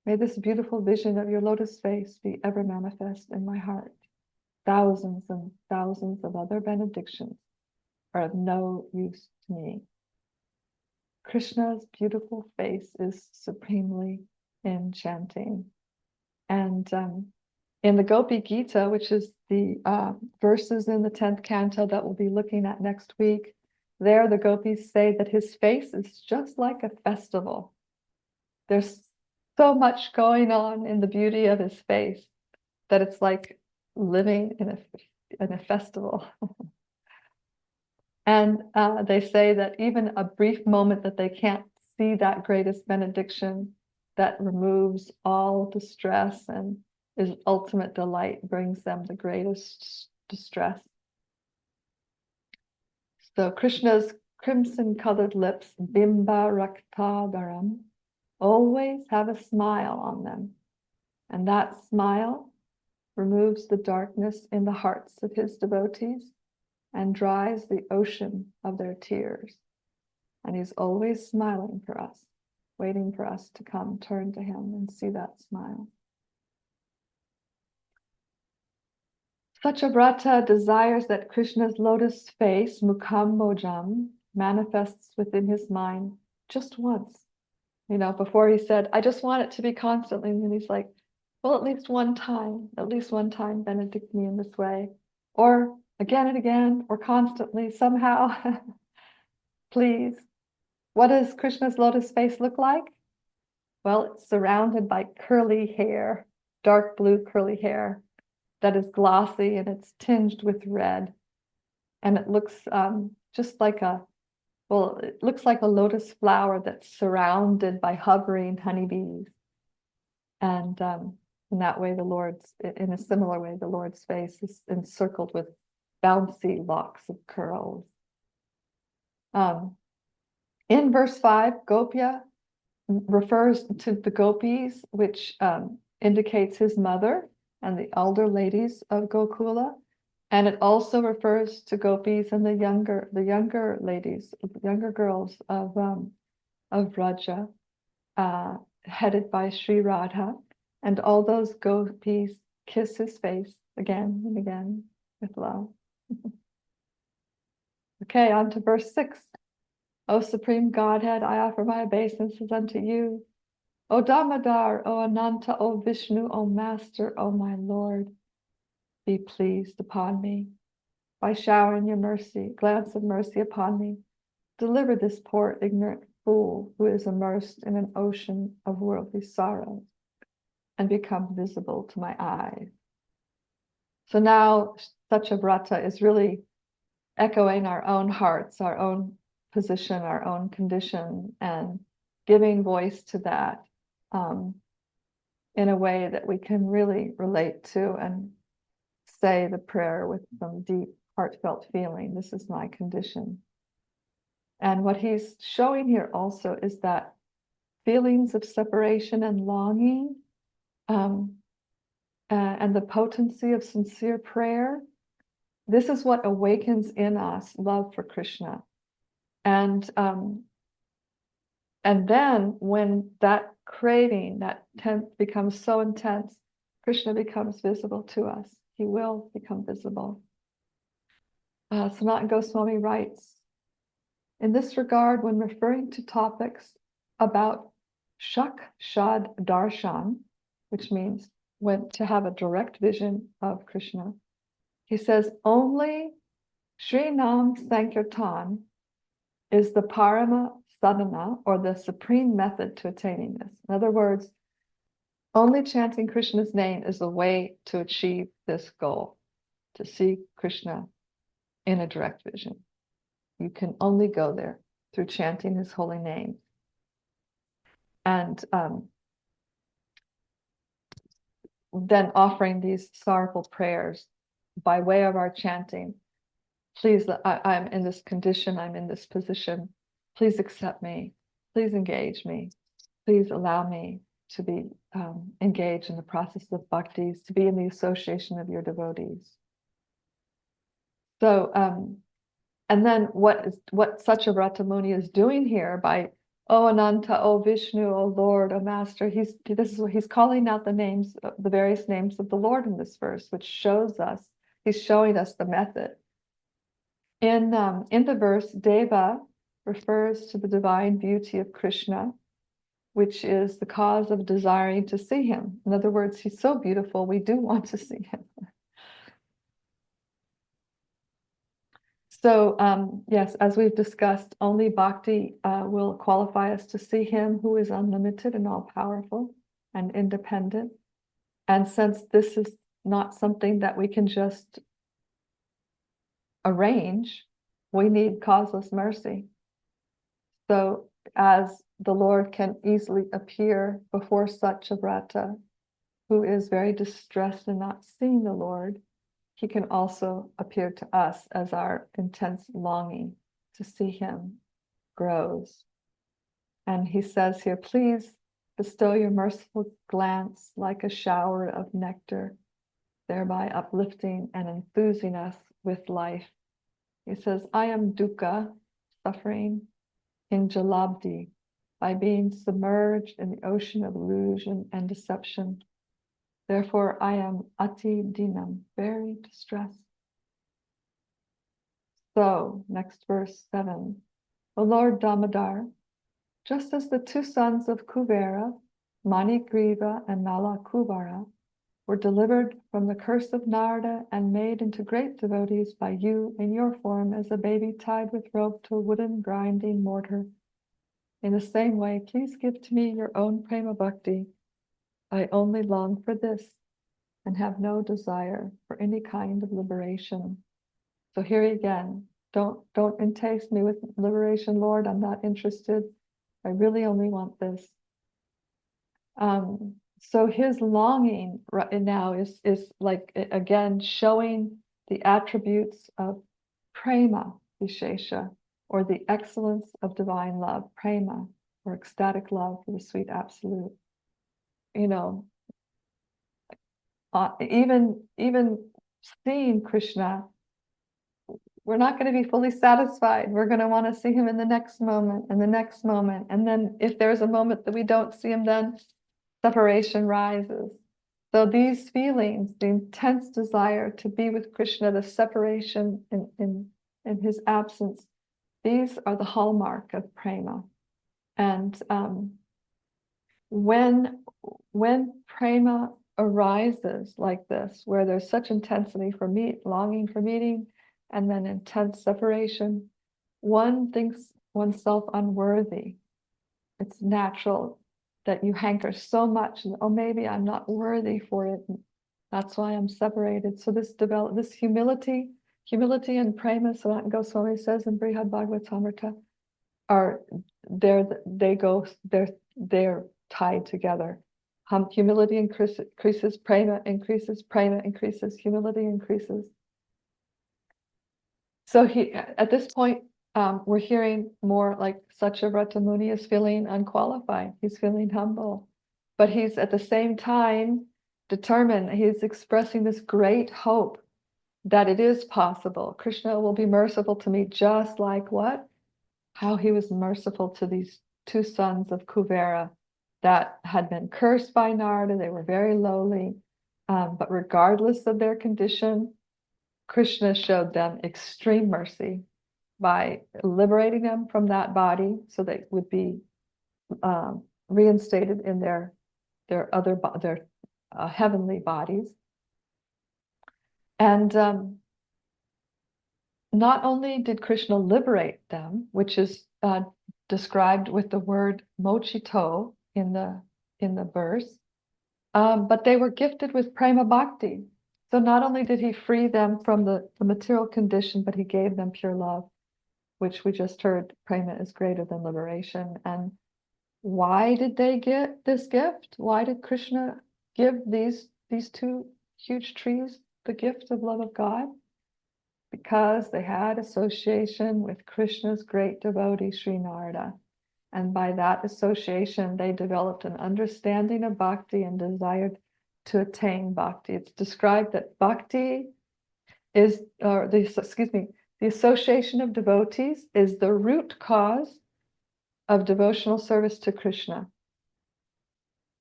May this beautiful vision of your lotus face be ever manifest in my heart. Thousands and thousands of other benedictions are of no use to me. Krishna's beautiful face is supremely enchanting. And in the Gopi Gita, which is the verses in the 10th canto that we'll be looking at next week, there the gopis say that his face is just like a festival. There's so much going on in the beauty of his face that it's like living in a festival. And they say that even a brief moment that they can't see that greatest benediction that removes all distress and is ultimate delight brings them the greatest distress. So Krishna's crimson-colored lips, bimba raktadaram, always have a smile on them. And that smile removes the darkness in the hearts of his devotees and dries the ocean of their tears. And he's always smiling for us, waiting for us to come, turn to him and see that smile. Satyavrata desires that Krishna's lotus face, Mukham Mojam, manifests within his mind just once. Before he said, I just want it to be constantly. And then he's like, well, at least one time, benedict me in this way. or again and again, or constantly, somehow. Please. What does Krishna's lotus face look like? Well, it's surrounded by curly hair, dark blue curly hair that is glossy and it's tinged with red. And it looks just like it looks like a lotus flower that's surrounded by hovering honeybees. And in that way, in a similar way, the Lord's face is encircled with bouncy locks of curls. In verse 5, Gopya refers to the gopis, which indicates his mother and the elder ladies of Gokula. And it also refers to gopis and the younger ladies, younger girls of Vraja, headed by Sri Radha. And all those gopis kiss his face again and again with love. Okay, on to verse 6. O Supreme Godhead, I offer my obeisances unto you. O Damodar, O Ananta, O Vishnu, O Master, O my Lord, be pleased upon me by showering your mercy, glance of mercy upon me. Deliver this poor ignorant fool who is immersed in an ocean of worldly sorrows and become visible to my eyes. So now Satyavrata is really echoing our own hearts, our own position, our own condition, and giving voice to that in a way that we can really relate to and say the prayer with some deep, heartfelt feeling. This is my condition. And what he's showing here also is that feelings of separation and longing, and the potency of sincere prayer, this is what awakens in us love for Krishna. And then when that craving, that becomes so intense, Krishna becomes visible to us. He will become visible. Sanatana Goswami writes, in this regard, when referring to topics about shak shad darshan, which means when to have a direct vision of Krishna, he says only Sri Nam Sankirtan is the parama sadhana, or the supreme method to attaining this. In other words, only chanting Krishna's name is the way to achieve this goal, to see Krishna in a direct vision. You can only go there through chanting his holy name. And then offering these sorrowful prayers by way of our chanting. Please, I'm in this condition, I'm in this position. Please accept me. Please engage me. Please allow me to be engaged in the process of bhakti, to be in the association of your devotees. So, and then what Satyavrata Muni is doing here by O Ananta, O Vishnu, O Lord, O Master, he's calling out the names, the various names of the Lord in this verse, which shows us, he's showing us the method. In the verse, Deva refers to the divine beauty of Krishna, which is the cause of desiring to see him. In other words, he's so beautiful, we do want to see him. So, yes, as we've discussed, only bhakti will qualify us to see him who is unlimited and all-powerful and independent. And since this is not something that we can just arrange, we need causeless mercy. So, as the Lord can easily appear before Satyavrata, who is very distressed in not seeing the Lord, he can also appear to us as our intense longing to see him grows. And he says here, please bestow your merciful glance like a shower of nectar, thereby uplifting and enthusing us with life. He says, I am dukkha, suffering, in jalabdi, by being submerged in the ocean of illusion and deception. Therefore, I am ati dinam, very distressed. So, next verse 7. O Lord Damodar, just as the two sons of Kuvera, Manigriva and Nala Kuvara, were delivered from the curse of Narada and made into great devotees by you in your form as a baby tied with rope to a wooden grinding mortar. In the same way, please give to me your own prema bhakti. I only long for this and have no desire for any kind of liberation. So here again, don't entice me with liberation, Lord. I'm not interested. I really only want this. So his longing right now is like, again, showing the attributes of prema vishesha, or the excellence of divine love, prema, or ecstatic love for the sweet absolute. You know, even seeing Krishna, we're not going to be fully satisfied. We're going to want to see him in the next moment and the next moment. And then if there's a moment that we don't see him, then separation rises. So these feelings, the intense desire to be with Krishna, the separation in his absence, these are the hallmark of prema. And when prema arises like this, where there's such intensity for longing for meeting, and then intense separation, one thinks oneself unworthy. It's natural that you hanker so much, and oh, maybe I'm not worthy for it. That's why I'm separated. So this humility and prema, Sanatana Goswami says in Brihad Bhagavatamrita, they're tied together. Humility increases, prema increases, humility increases. So at this point, we're hearing more like Satyavrata Muni is feeling unqualified. He's feeling humble, but he's at the same time determined. He's expressing this great hope that it is possible. Krishna will be merciful to me, just like what? How he was merciful to these two sons of Kuvera that had been cursed by Narada. They were very lowly, but regardless of their condition, Krishna showed them extreme mercy by liberating them from that body, so they would be reinstated in their heavenly bodies. And not only did Krishna liberate them, which is described with the word mochito in the verse, but they were gifted with prema bhakti. So not only did he free them from the material condition, but he gave them pure love, which we just heard, prema is greater than liberation. And why did they get this gift? Why did Krishna give these two huge trees the gift of love of God? Because they had association with Krishna's great devotee, Sri Narada. And by that association, they developed an understanding of bhakti and desired to attain bhakti. It's described that bhakti is, the association of devotees is the root cause of devotional service to Krishna.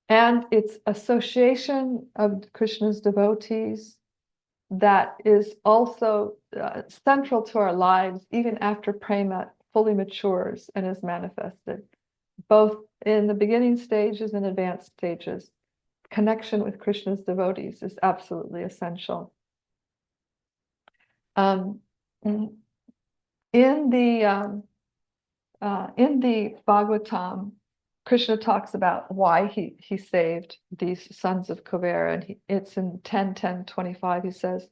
And it's association of Krishna's devotees that is also central to our lives, even after prema fully matures and is manifested, both in the beginning stages and advanced stages. Connection with Krishna's devotees is absolutely essential. In the Bhagavatam, Krishna talks about why he saved these sons of Kuvera, and it's in 10:10:25. He says,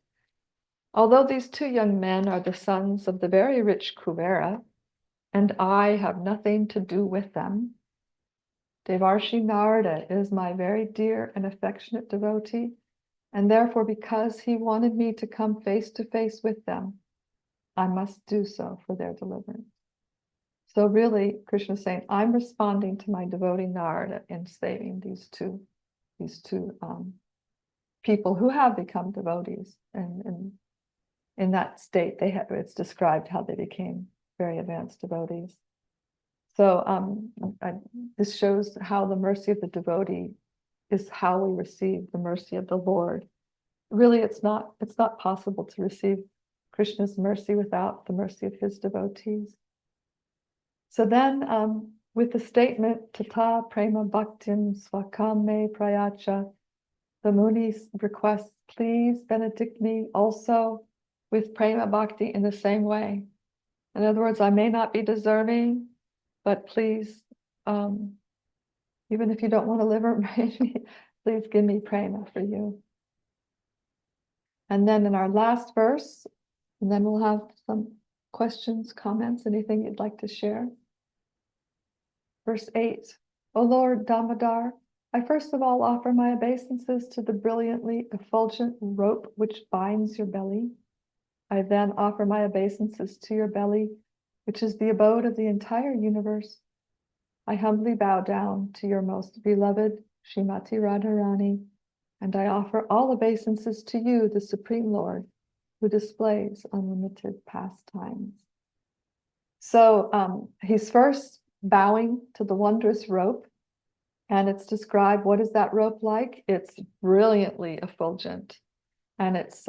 although these two young men are the sons of the very rich Kuvera, and I have nothing to do with them, Devarshi Narada is my very dear and affectionate devotee, and therefore because he wanted me to come face to face with them, I must do so for their deliverance. So really, Krishna is saying, I'm responding to my devotee Narada in saving these two people who have become devotees, and in that state, it's described how they became very advanced devotees. So this shows how the mercy of the devotee is how we receive the mercy of the Lord. Really, it's not possible to receive Krishna's mercy without the mercy of his devotees. So then, with the statement, Tata Prema Bhaktin Swakam Me Prayacha, the Muni requests, please benedict me also with Prema Bhakti in the same way. In other words, I may not be deserving, but please, even if you don't want to live or please give me Prema for you. And then in our last verse, and then we'll have some questions, comments, anything you'd like to share. Verse 8, O Lord Damodar, I first of all offer my obeisances to the brilliantly effulgent rope which binds your belly. I then offer my obeisances to your belly, which is the abode of the entire universe. I humbly bow down to your most beloved Srimati Radharani, and I offer all obeisances to you, the Supreme Lord, who displays unlimited pastimes. So he's first bowing to the wondrous rope, and it's described, what is that rope like? It's brilliantly effulgent, and it's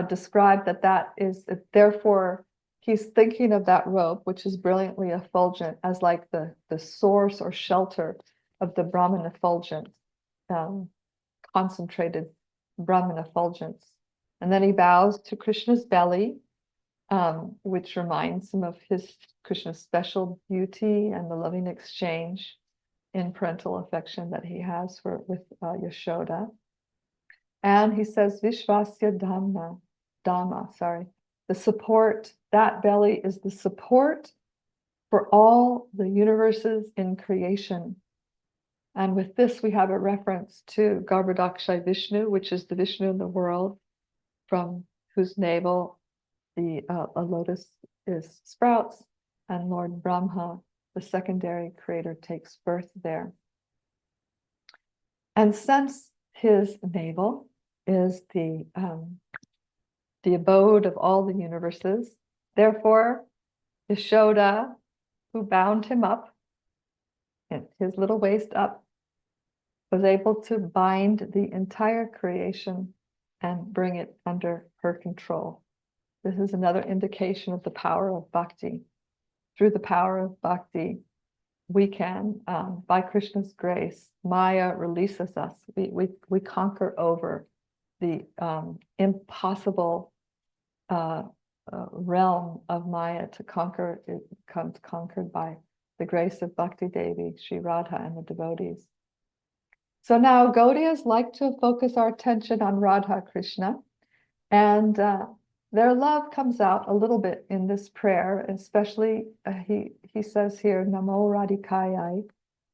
described that is, therefore, he's thinking of that rope, which is brilliantly effulgent, as like the source or shelter of the Brahman effulgence, concentrated Brahman effulgence. And then he bows to Krishna's belly, which reminds him of Krishna's special beauty and the loving exchange in parental affection that he has with Yashoda. And he says, Vishvasya Dhamma, the support, that belly is the support for all the universes in creation. And with this, we have a reference to Garbhodakshay Vishnu, which is the Vishnu in the world, from whose navel a lotus sprouts, and Lord Brahma, the secondary creator, takes birth there. And since his navel is the abode of all the universes, therefore Yashoda, who bound him up, and his little waist up, was able to bind the entire creation and bring it under her control. This is another indication of the power of Bhakti. Through the power of Bhakti, we can, by Krishna's grace, Maya releases us. We conquer over the impossible realm of Maya to conquer. It comes conquered by the grace of Bhakti Devi, Sri Radha, and the devotees. So now Gaudiyas like to focus our attention on Radha Krishna, and their love comes out a little bit in this prayer, especially he says here, Namo Radhikayai.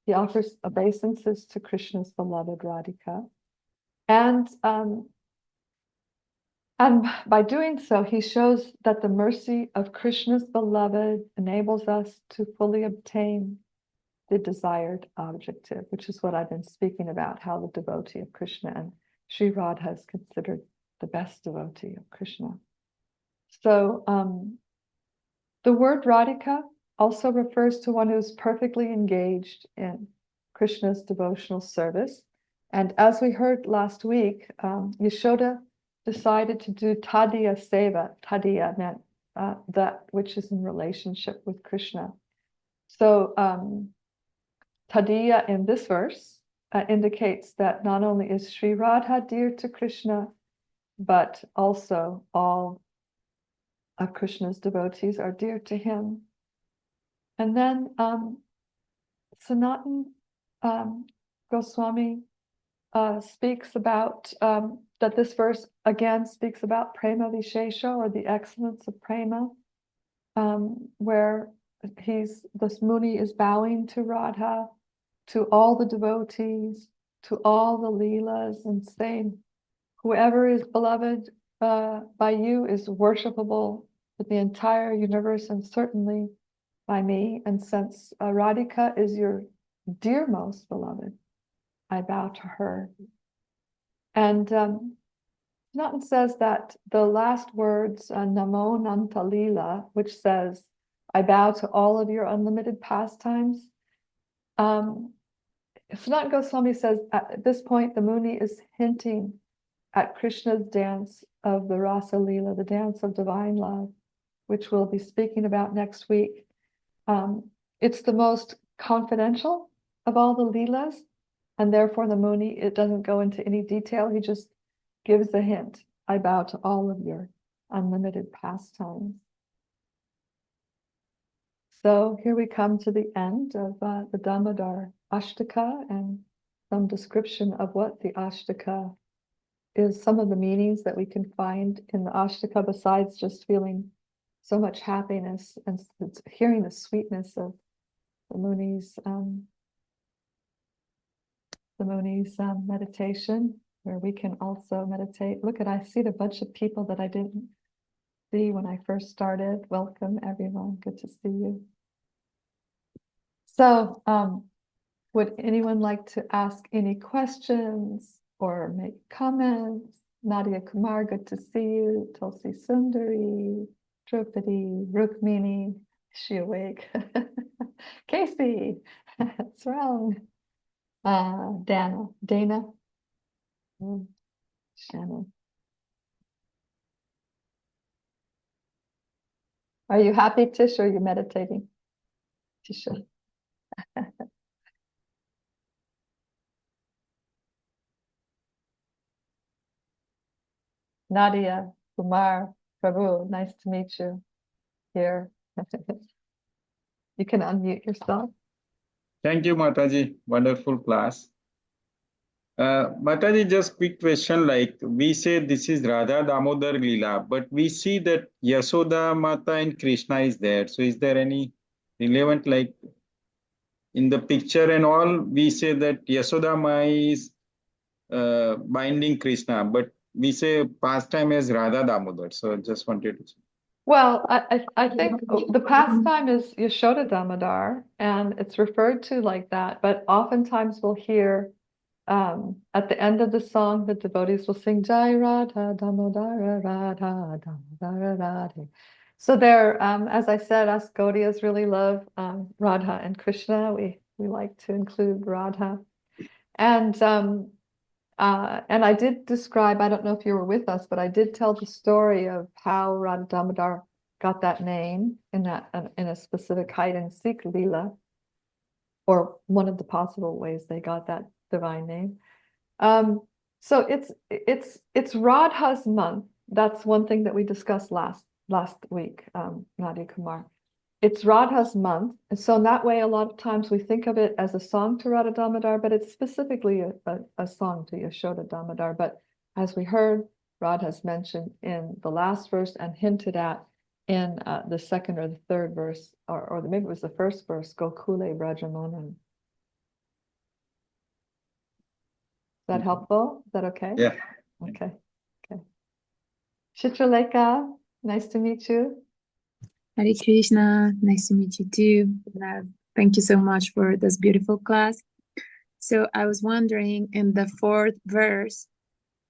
He offers obeisances to Krishna's beloved Radhika. And by doing so, he shows that the mercy of Krishna's beloved enables us to fully obtain the desired objective, which is what I've been speaking about, how the devotee of Krishna and Sri Radha is considered the best devotee of Krishna. So the word Radhika also refers to one who's perfectly engaged in Krishna's devotional service. And as we heard last week, Yashoda decided to do Tadiya Seva. Tadiya meant that which is in relationship with Krishna. So Tadiya in this verse indicates that not only is Sri Radha dear to Krishna, but also all of Krishna's devotees are dear to him. And then Sanatana Goswami speaks about that this verse again speaks about Prema Vishesha, or the excellence of Prema, where this Muni is bowing to Radha, to all the devotees, to all the Leelas, and saying, whoever is beloved by you is worshipable with the entire universe, and certainly by me. And since Radhika is your dearmost beloved, I bow to her. And Sanatana says that the last words, Namo Nantalila, which says, I bow to all of your unlimited pastimes. Sanatana Goswami says at this point, the Muni is hinting at Krishna's dance of the Rasa Leela, the dance of divine love, which we'll be speaking about next week. It's the most confidential of all the Leelas, And therefore the Muni, it doesn't go into any detail. He just gives a hint. I bow to all of your unlimited pastimes. So here we come to the end of the Damodarastaka and some description of what the Ashtaka is, some of the meanings that we can find in the Ashtaka besides just feeling so much happiness and hearing the sweetness of the Muni's meditation, where we can also meditate. Look I see a bunch of people that I didn't see when I first started. Welcome everyone, good to see you. So would anyone like to ask any questions or make comments? Nadia Kumar, good to see you. Tulsi Sundari, Draupadi, Rukmini, is she awake? Casey, that's wrong. Dana, Shannon. Are you happy, Tish, or are you meditating? Tisha. Nadia, Kumar, Prabhu, nice to meet you here. You can unmute yourself. Thank you, Mataji. Wonderful class. Mataji, just quick question, like we say this is Radha Damodar Leela, but we see that Yasoda Mata and Krishna is there. So is there any relevant, like in the picture and all, we say that Yasoda Ma is binding Krishna, but we say pastime as Radha Damodar. So just wanted to check. Well, I think the pastime is Yashoda Damodar, and it's referred to like that, but oftentimes we'll hear at the end of the song, the devotees will sing Jai Radha Damodara Radha Damodara Radhe. So there, as I said, us Gaudiyas really love Radha and Krishna. We like to include Radha. And I did describe, I don't know if you were with us, but I did tell the story of how Radha Damodar got that name in a specific hide and seek lila, or one of the possible ways they got that divine name. So it's Radha's month. That's one thing that we discussed last week, Nadia Kumar. It's Radha's month, and so in that way, a lot of times we think of it as a song to Radha Damodar, but it's specifically a song to Yashoda Damodar. But as we heard, Radha's mentioned in the last verse and hinted at in the second or the third verse, or maybe it was the first verse, Gokule Brajamonan. Is that helpful? Is that okay? Yeah. Okay. Chitraleka, nice to meet you. Hare Krishna, nice to meet you too. Thank you so much for this beautiful class. So I was wondering in the fourth verse,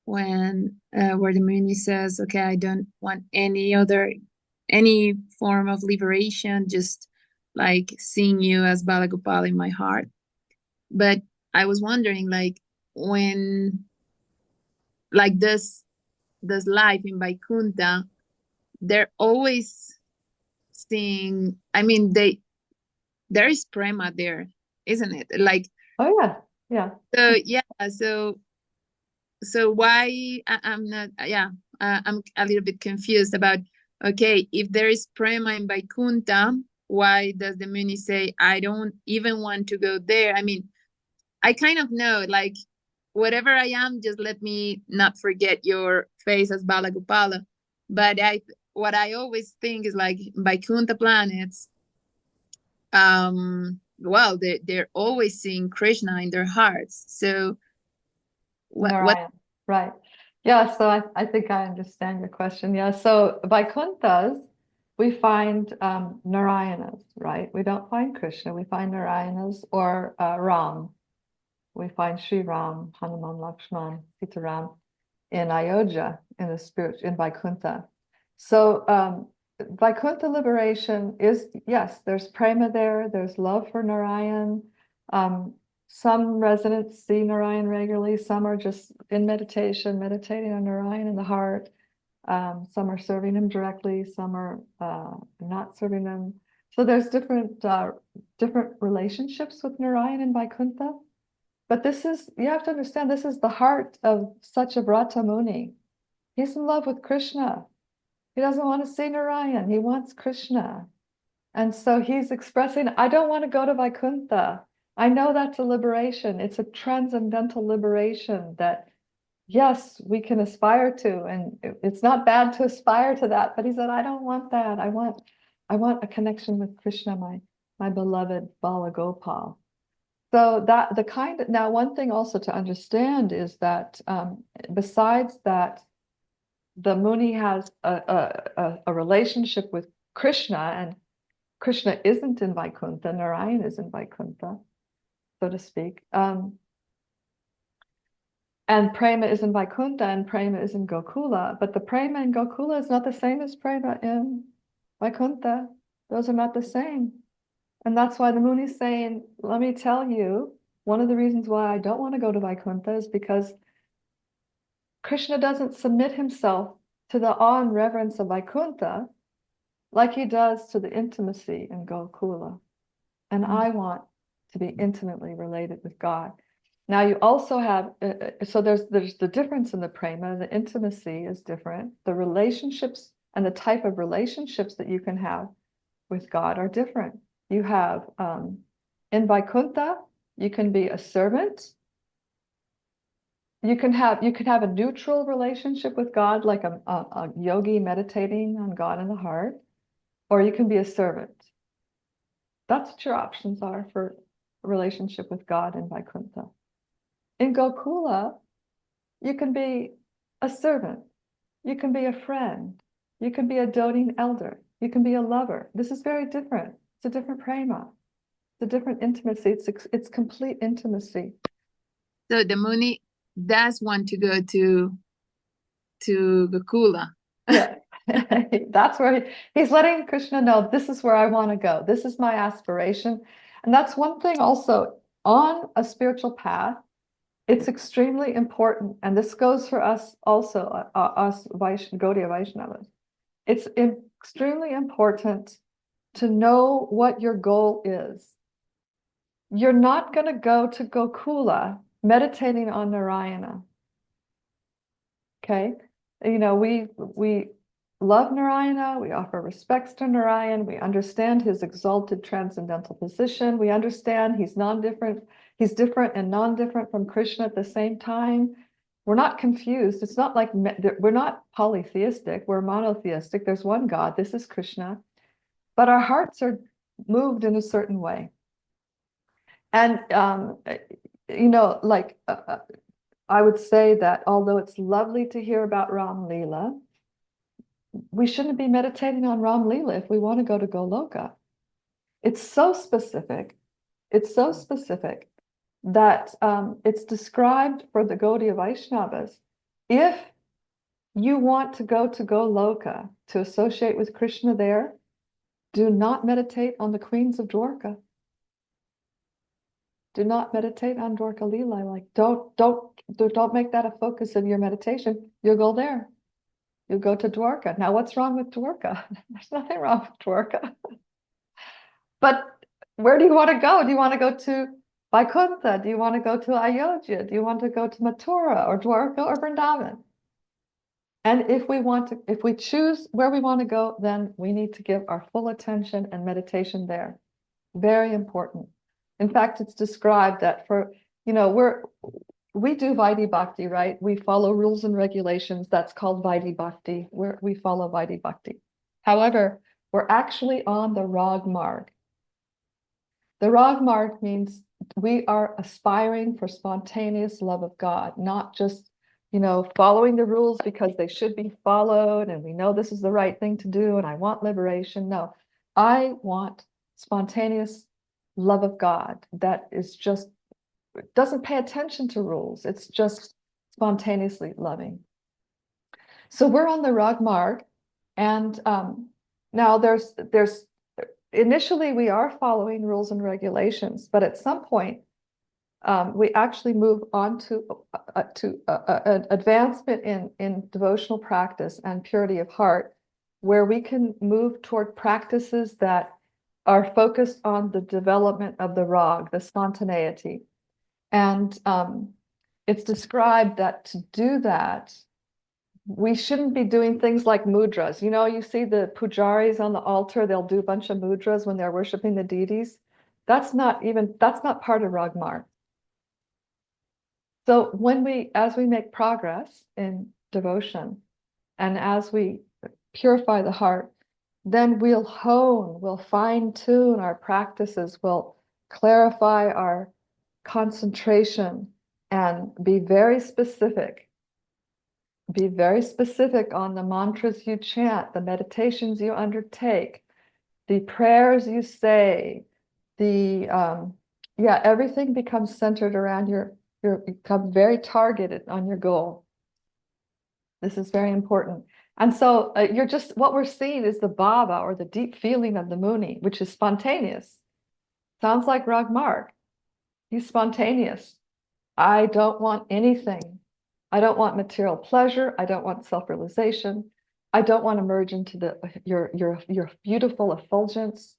when where the Muni says, "Okay, I don't want any form of liberation, just like seeing you as Balagopal in my heart." But I was wondering, like when, like this life in Vaikuntha, they're always seeing, I mean, there is prema there, isn't it? Like, oh yeah. So why I'm not, I'm a little bit confused about, okay, if there is prema in Vaikuntha, why does the Muni say I don't even want to go there? I mean, I kind of know, like, whatever I am, just let me not forget your face as Balagopala. But what I always think is, like, Vaikuntha planets, well, they're always seeing Krishna in their hearts. So what? Right. Yeah, so I think I understand your question. Yeah, so Vaikunthas, we find Narayanas, right? We don't find Krishna, we find Narayanas or Ram. We find Sri Ram, Hanuman, Lakshman, Sitaram in Ayodhya, in the spirit, in Vaikuntha. So Vaikuntha liberation is, yes, there's prema there, there's love for Narayan. Some residents see Narayan regularly, some are just in meditation, meditating on Narayan in the heart. Some are serving him directly, some are not serving him. So there's different relationships with Narayan in Vaikuntha. But this is, you have to understand, this is the heart of Satyavrata Muni. He's in love with Krishna. He doesn't want to see Narayan. He wants Krishna. And so he's expressing, I don't want to go to Vaikuntha. I know that's a liberation. It's a transcendental liberation that, yes, we can aspire to. And it's not bad to aspire to that. But he said, I don't want that. I want a connection with Krishna, my beloved Bala Gopal. So that the kind of, now one thing also to understand is that besides that, the Muni has a relationship with Krishna, and Krishna isn't in Vaikuntha, Narayan is in Vaikuntha, so to speak. And Prema is in Vaikuntha, and Prema is in Gokula, but the Prema in Gokula is not the same as Prema in Vaikuntha. Those are not the same. And that's why the Muni is saying, let me tell you, one of the reasons why I don't want to go to Vaikuntha is because Krishna doesn't submit himself to the awe and reverence of Vaikuntha like he does to the intimacy in Gokula. And I want to be intimately related with God. Now you also have, so there's the difference in the prema, the intimacy is different. The relationships and the type of relationships that you can have with God are different. You have, in Vaikuntha, you can be a servant. You can have a neutral relationship with God, like a yogi meditating on God in the heart, or you can be a servant. That's what your options are for a relationship with God in Vaikuntha. In Gokula, you can be a servant. You can be a friend. You can be a doting elder. You can be a lover. This is very different. It's a different prema. It's a different intimacy. It's complete intimacy. So the Muni does want to go to Gokula. Yeah, that's where he's letting Krishna know, this is where I want to go. This is my aspiration. And that's one thing also on a spiritual path. It's extremely important, and this goes for us also, us Gaudiya Vaishnavas. It's extremely important to know what your goal is. You're not going to go to Gokula meditating on Narayana. Okay? You know, we love Narayana, we offer respects to Narayan, we understand his exalted transcendental position, we understand he's non-different, he's different and non-different from Krishna at the same time. We're not confused. It's not like we're not polytheistic, we're monotheistic. There's one God, this is Krishna, but our hearts are moved in a certain way. And you know, like I would say that although it's lovely to hear about Ram Leela, we shouldn't be meditating on Ram Leela if we want to go to Goloka. It's so specific. It's so specific that it's described for the Gaudiya Vaishnavas. If you want to go to Goloka to associate with Krishna there, do not meditate on the queens of Dwarka. Do not meditate on Dwarka Leela. Like, don't make that a focus of your meditation. You'll go there. You'll go to Dwarka. Now, what's wrong with Dwarka? There's nothing wrong with Dwarka. But where do you want to go? Do you want to go to Vaikuntha? Do you want to go to Ayodhya? Do you want to go to Mathura or Dwarka or Vrindavan? And if we choose where we want to go, then we need to give our full attention and meditation there. Very important. In fact, it's described that for, you know, we do Vaidhi Bhakti, right? We follow rules and regulations. That's called Vaidhi Bhakti. We follow Vaidhi Bhakti. However, we're actually on the Rag Marg. The Rag Marg means we are aspiring for spontaneous love of God, not just, you know, following the rules because they should be followed and we know this is the right thing to do and I want liberation. No, I want spontaneous love of God that is just, doesn't pay attention to rules. It's just spontaneously loving. So we're on the Rag Marg, and now there's initially we are following rules and regulations, but at some point we actually move on to an advancement in devotional practice and purity of heart, where we can move toward practices that are focused on the development of the rag, the spontaneity. And it's described that to do that, we shouldn't be doing things like mudras. You know, you see the pujaris on the altar, they'll do a bunch of mudras when they're worshiping the deities. That's not part of Ragmark. So as we make progress in devotion, and as we purify the heart, then we'll fine tune our practices, we'll clarify our concentration, and be very specific. Be very specific on the mantras you chant, the meditations you undertake, the prayers you say, everything becomes centered around you become very targeted on your goal. This is very important. And so what we're seeing is the bhava, or the deep feeling of the Muni, which is spontaneous. Sounds like Ragmark. He's spontaneous. I don't want anything. I don't want material pleasure. I don't want self-realization. I don't want to merge into your beautiful effulgence.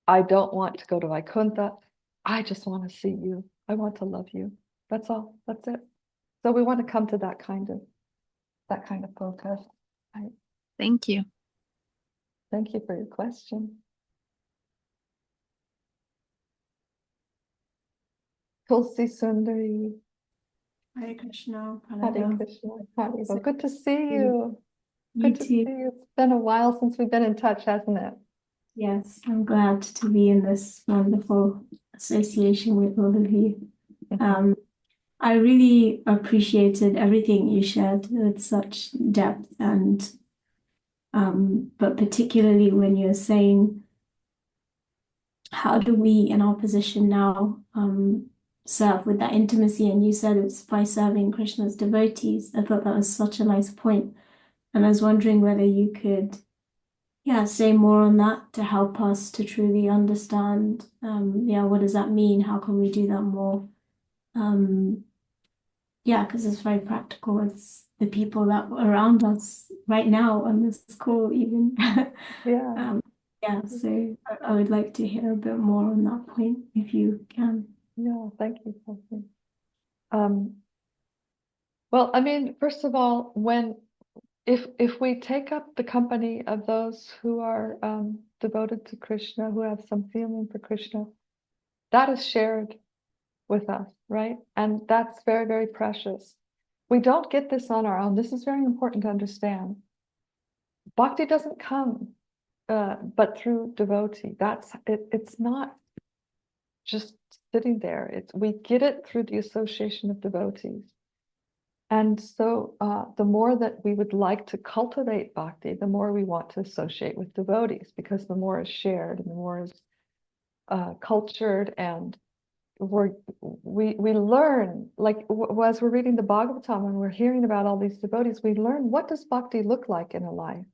I don't want to go to Vaikuntha. I just want to see you. I want to love you. That's all. That's it. So we want to come to that kind of focus. Thank you. Thank you for your question. Tulsi Sundari. Hare Krishna. Hare Krishna. Hare. Good to see you. You Good to too. see you. It's been a while since we've been in touch, hasn't it? Yes, I'm glad to be in this wonderful association with all of you. I really appreciated everything you shared with such depth, and but particularly when you're saying, how do we in our position now serve with that intimacy? And you said it's by serving Krishna's devotees. I thought that was such a nice point. And I was wondering whether you could say more on that to help us to truly understand, what does that mean? How can we do that more? Because it's very practical. It's the people that are around us right now on this call even. So I would like to hear a bit more on that point if you can. Yeah, thank you, Sophie. Well, I mean, first of all, if we take up the company of those who are devoted to Krishna, who have some feeling for Krishna, that is shared with us, right? And that's very, very precious. We don't get this on our own. This is very important to understand. Bhakti doesn't come but through devotee. It's not just sitting there. We get it through the association of devotees. And so the more that we would like to cultivate bhakti, the more we want to associate with devotees, because the more is shared and the more is cultured, and we learn, like as we're reading the Bhagavatam and we're hearing about all these devotees, we learn, what does bhakti look like in a life?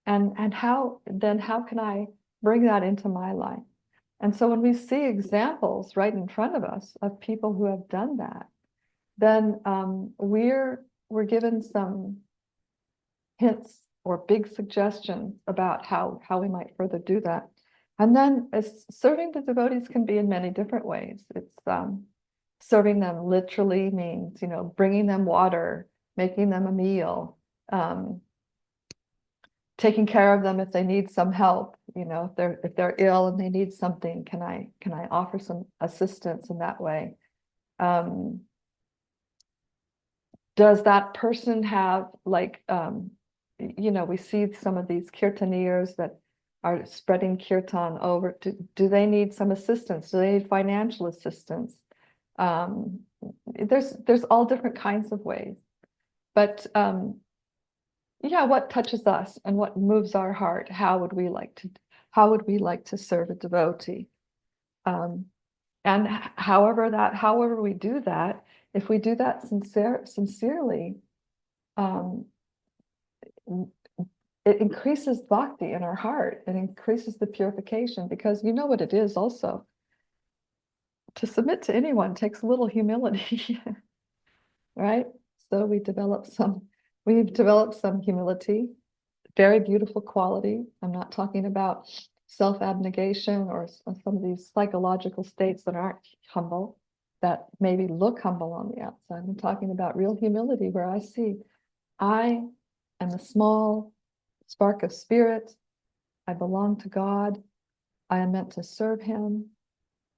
And how can I bring that into my life? And so when we see examples right in front of us of people who have done that, then we're given some hints or big suggestions about how we might further do that. And then serving the devotees can be in many different ways. It's serving them literally means, bringing them water, making them a meal, taking care of them if they need some help. If they're ill and they need something, can I offer some assistance in that way? Does that person have, we see some of these kirtaniyas that are spreading kirtan over. Do they need some assistance? Do they need financial assistance? There's all different kinds of ways. But what touches us and what moves our heart? How would we like to serve a devotee? And however we do that, if we do that sincerely, it increases bhakti in our heart. It increases the purification, because you know what it is also. To submit to anyone takes a little humility, right? So we've developed some humility, very beautiful quality. I'm not talking about self-abnegation or some of these psychological states that aren't humble. that maybe look humble on the outside. I'm talking about real humility, where I see I am a small spark of spirit. I belong to God. I am meant to serve him.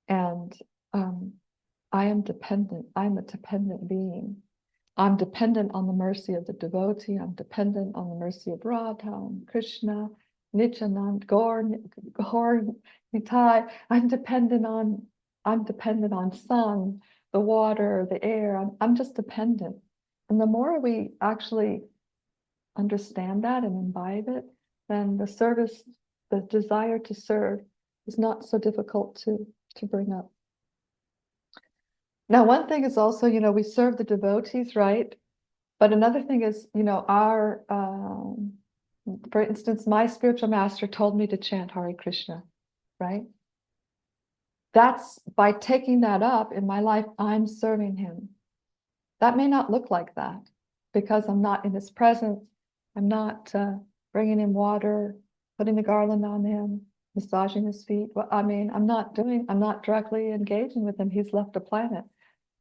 And I am dependent. I'm a dependent being. I'm dependent on the mercy of the devotee. I'm dependent on the mercy of Radha and Krishna, Nityanand, Gaur, Nitai. I'm dependent on sun, the water, the air. I'm just dependent. And the more we actually understand that and imbibe it, then the service, the desire to serve is not so difficult to bring up. Now, one thing is also, we serve the devotees, right? But another thing is, for instance, my spiritual master told me to chant Hare Krishna, right? That's by taking that up in my life, I'm serving him. That may not look like that because I'm not in his presence. I'm not bringing him water, putting the garland on him, massaging his feet. Well, I'm not directly engaging with him. He's left the planet.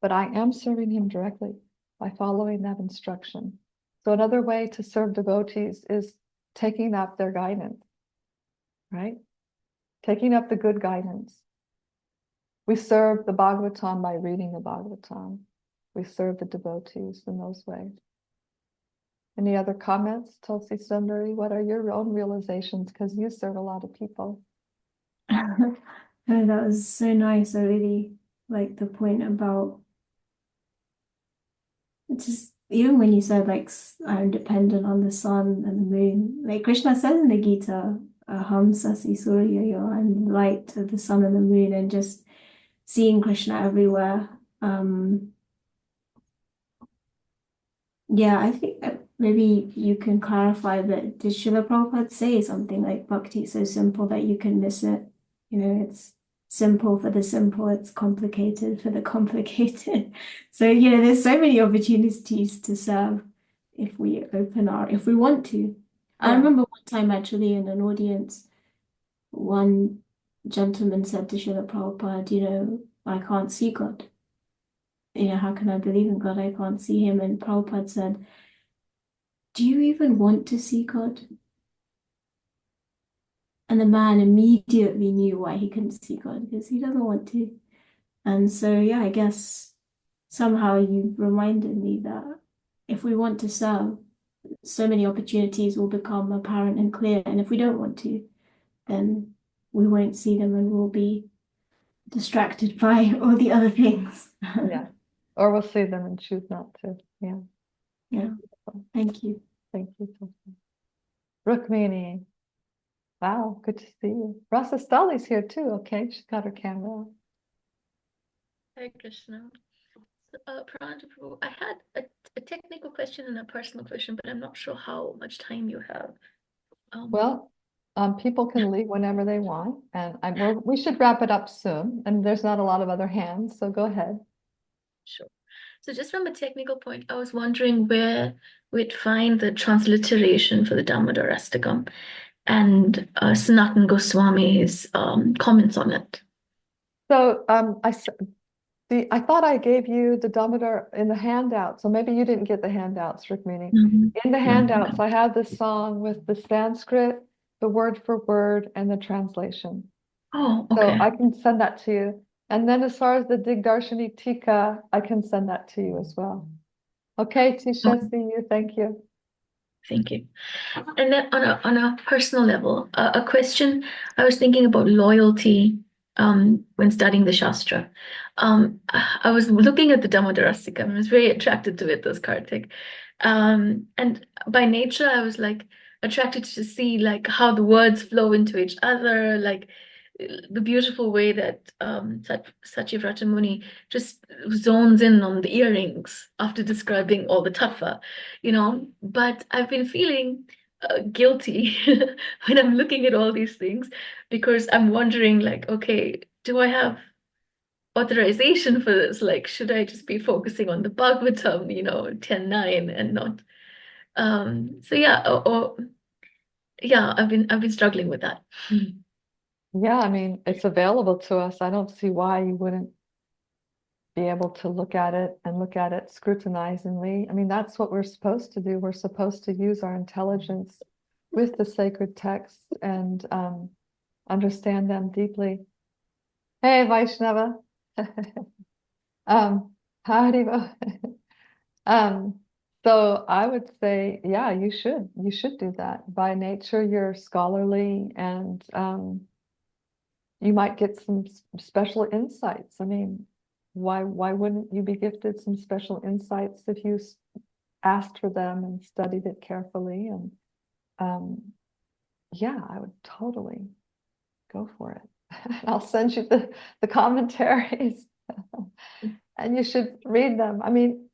But I am serving him directly by following that instruction. So another way to serve devotees is taking up their guidance, right? Taking up the good guidance. We serve the Bhagavatam by reading the Bhagavatam. We serve the devotees in those ways. Any other comments, Tulsi Sundari? What are your own realizations? Because you serve a lot of people. Oh, that was so nice. I really like the point about just even when you said like I'm dependent on the sun and the moon. Like Krishna says in the Gita, Aham Sasi Surya, I'm the light of the sun and the moon, and just seeing Krishna everywhere. Yeah, I think that maybe you can clarify that. Did Srila Prabhupada say something like Bhakti is so simple that you can miss it? It's simple for the simple, it's complicated for the complicated. So, there's so many opportunities to serve if we want to. I Yeah. remember one time actually in an audience, one gentleman said to Srila Prabhupada, I can't see God. How can I believe in God? I can't see him. And Prabhupada said, do you even want to see God? And the man immediately knew why he couldn't see God, because he doesn't want to. And so, yeah, I guess somehow you reminded me that if we want to serve, so many opportunities will become apparent and clear. And if we don't want to, then we won't see them and we'll be distracted by all the other things. Yeah. Or we'll see them and choose not to. Yeah. Yeah. Thank you. Thank you. Rukmini. Wow, good to see you. Rasa Stali's here too. Okay, she's got her camera on. Hare Krishna. Pranjal Prabhu, I had a technical question and a personal question, but I'm not sure how much time you have. Well, people can leave whenever they want, and we should wrap it up soon. And there's not a lot of other hands, so go ahead. Sure. So just from a technical point, I was wondering where we'd find the transliteration for the Damodarastaka and Sanatana Goswami's comments on it. So I thought I gave you the Damodar in the handout, so maybe you didn't get the handouts, Rukmini. In the handouts, I have this song with the Sanskrit, the word for word, and the translation. Oh, So okay. I can send that to you. And then as far as the Dig-darsini-tika, I can send that to you as well. Okay, Tisha, see you. Thank you. Thank you. And then on a personal level, a question I was thinking about loyalty when studying the Shastra. I was looking at the Damodarastaka and I was very attracted to it, as Kartik. And by nature, I was like attracted to see like how the words flow into each other, like the beautiful way that Satyavrata Muni just zones in on the earrings after describing all the tattva, But I've been feeling guilty when I'm looking at all these things because I'm wondering, like, okay, do I have authorization for this? Like, should I just be focusing on the Bhagavatam, 10:9 and not? So yeah, I've been struggling with that. Yeah, I mean, it's available to us. I don't see why you wouldn't be able to look at it and look at it scrutinizingly. I mean, that's what we're supposed to do. We're supposed to use our intelligence with the sacred texts and understand them deeply. Hey, Vaishnava. Haribo. So I would say, yeah, you should do that. By nature, you're scholarly, and you might get some special insights. I mean, why wouldn't you be gifted some special insights if you asked for them and studied it carefully? And yeah, I would totally go for it. I'll send you the commentaries, and you should read them. I mean,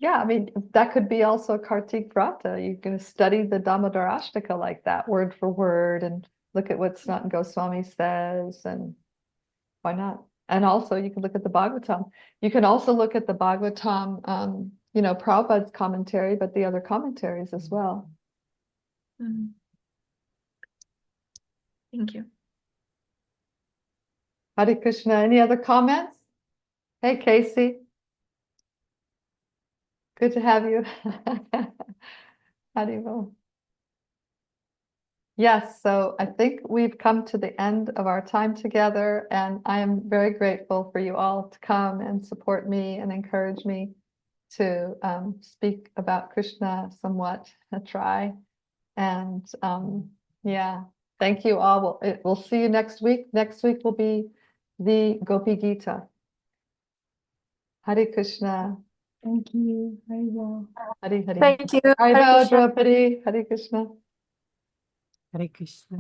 yeah, I mean, that could be also Karttika. You can study the Damodarastaka like that, word for word, and look at what Sanatana Goswami says, and why not? And also, you can look at the Bhagavatam. You can also look at the Bhagavatam, Prabhupada's commentary, but the other commentaries as well. Thank you. Hare Krishna. Any other comments? Hey, Casey. Good to have you. Haribo. Yes, so I think we've come to the end of our time together, and I am very grateful for you all to come and support me and encourage me to speak about Krishna somewhat, try. And yeah, thank you all. We'll see you next week. Next week will be the Gopi Gita. Hare Krishna. Thank you. Very well. Hare Hare. Thank you. Hare Hare Krishna. Draupadi. Hare Krishna. Hare Krishna.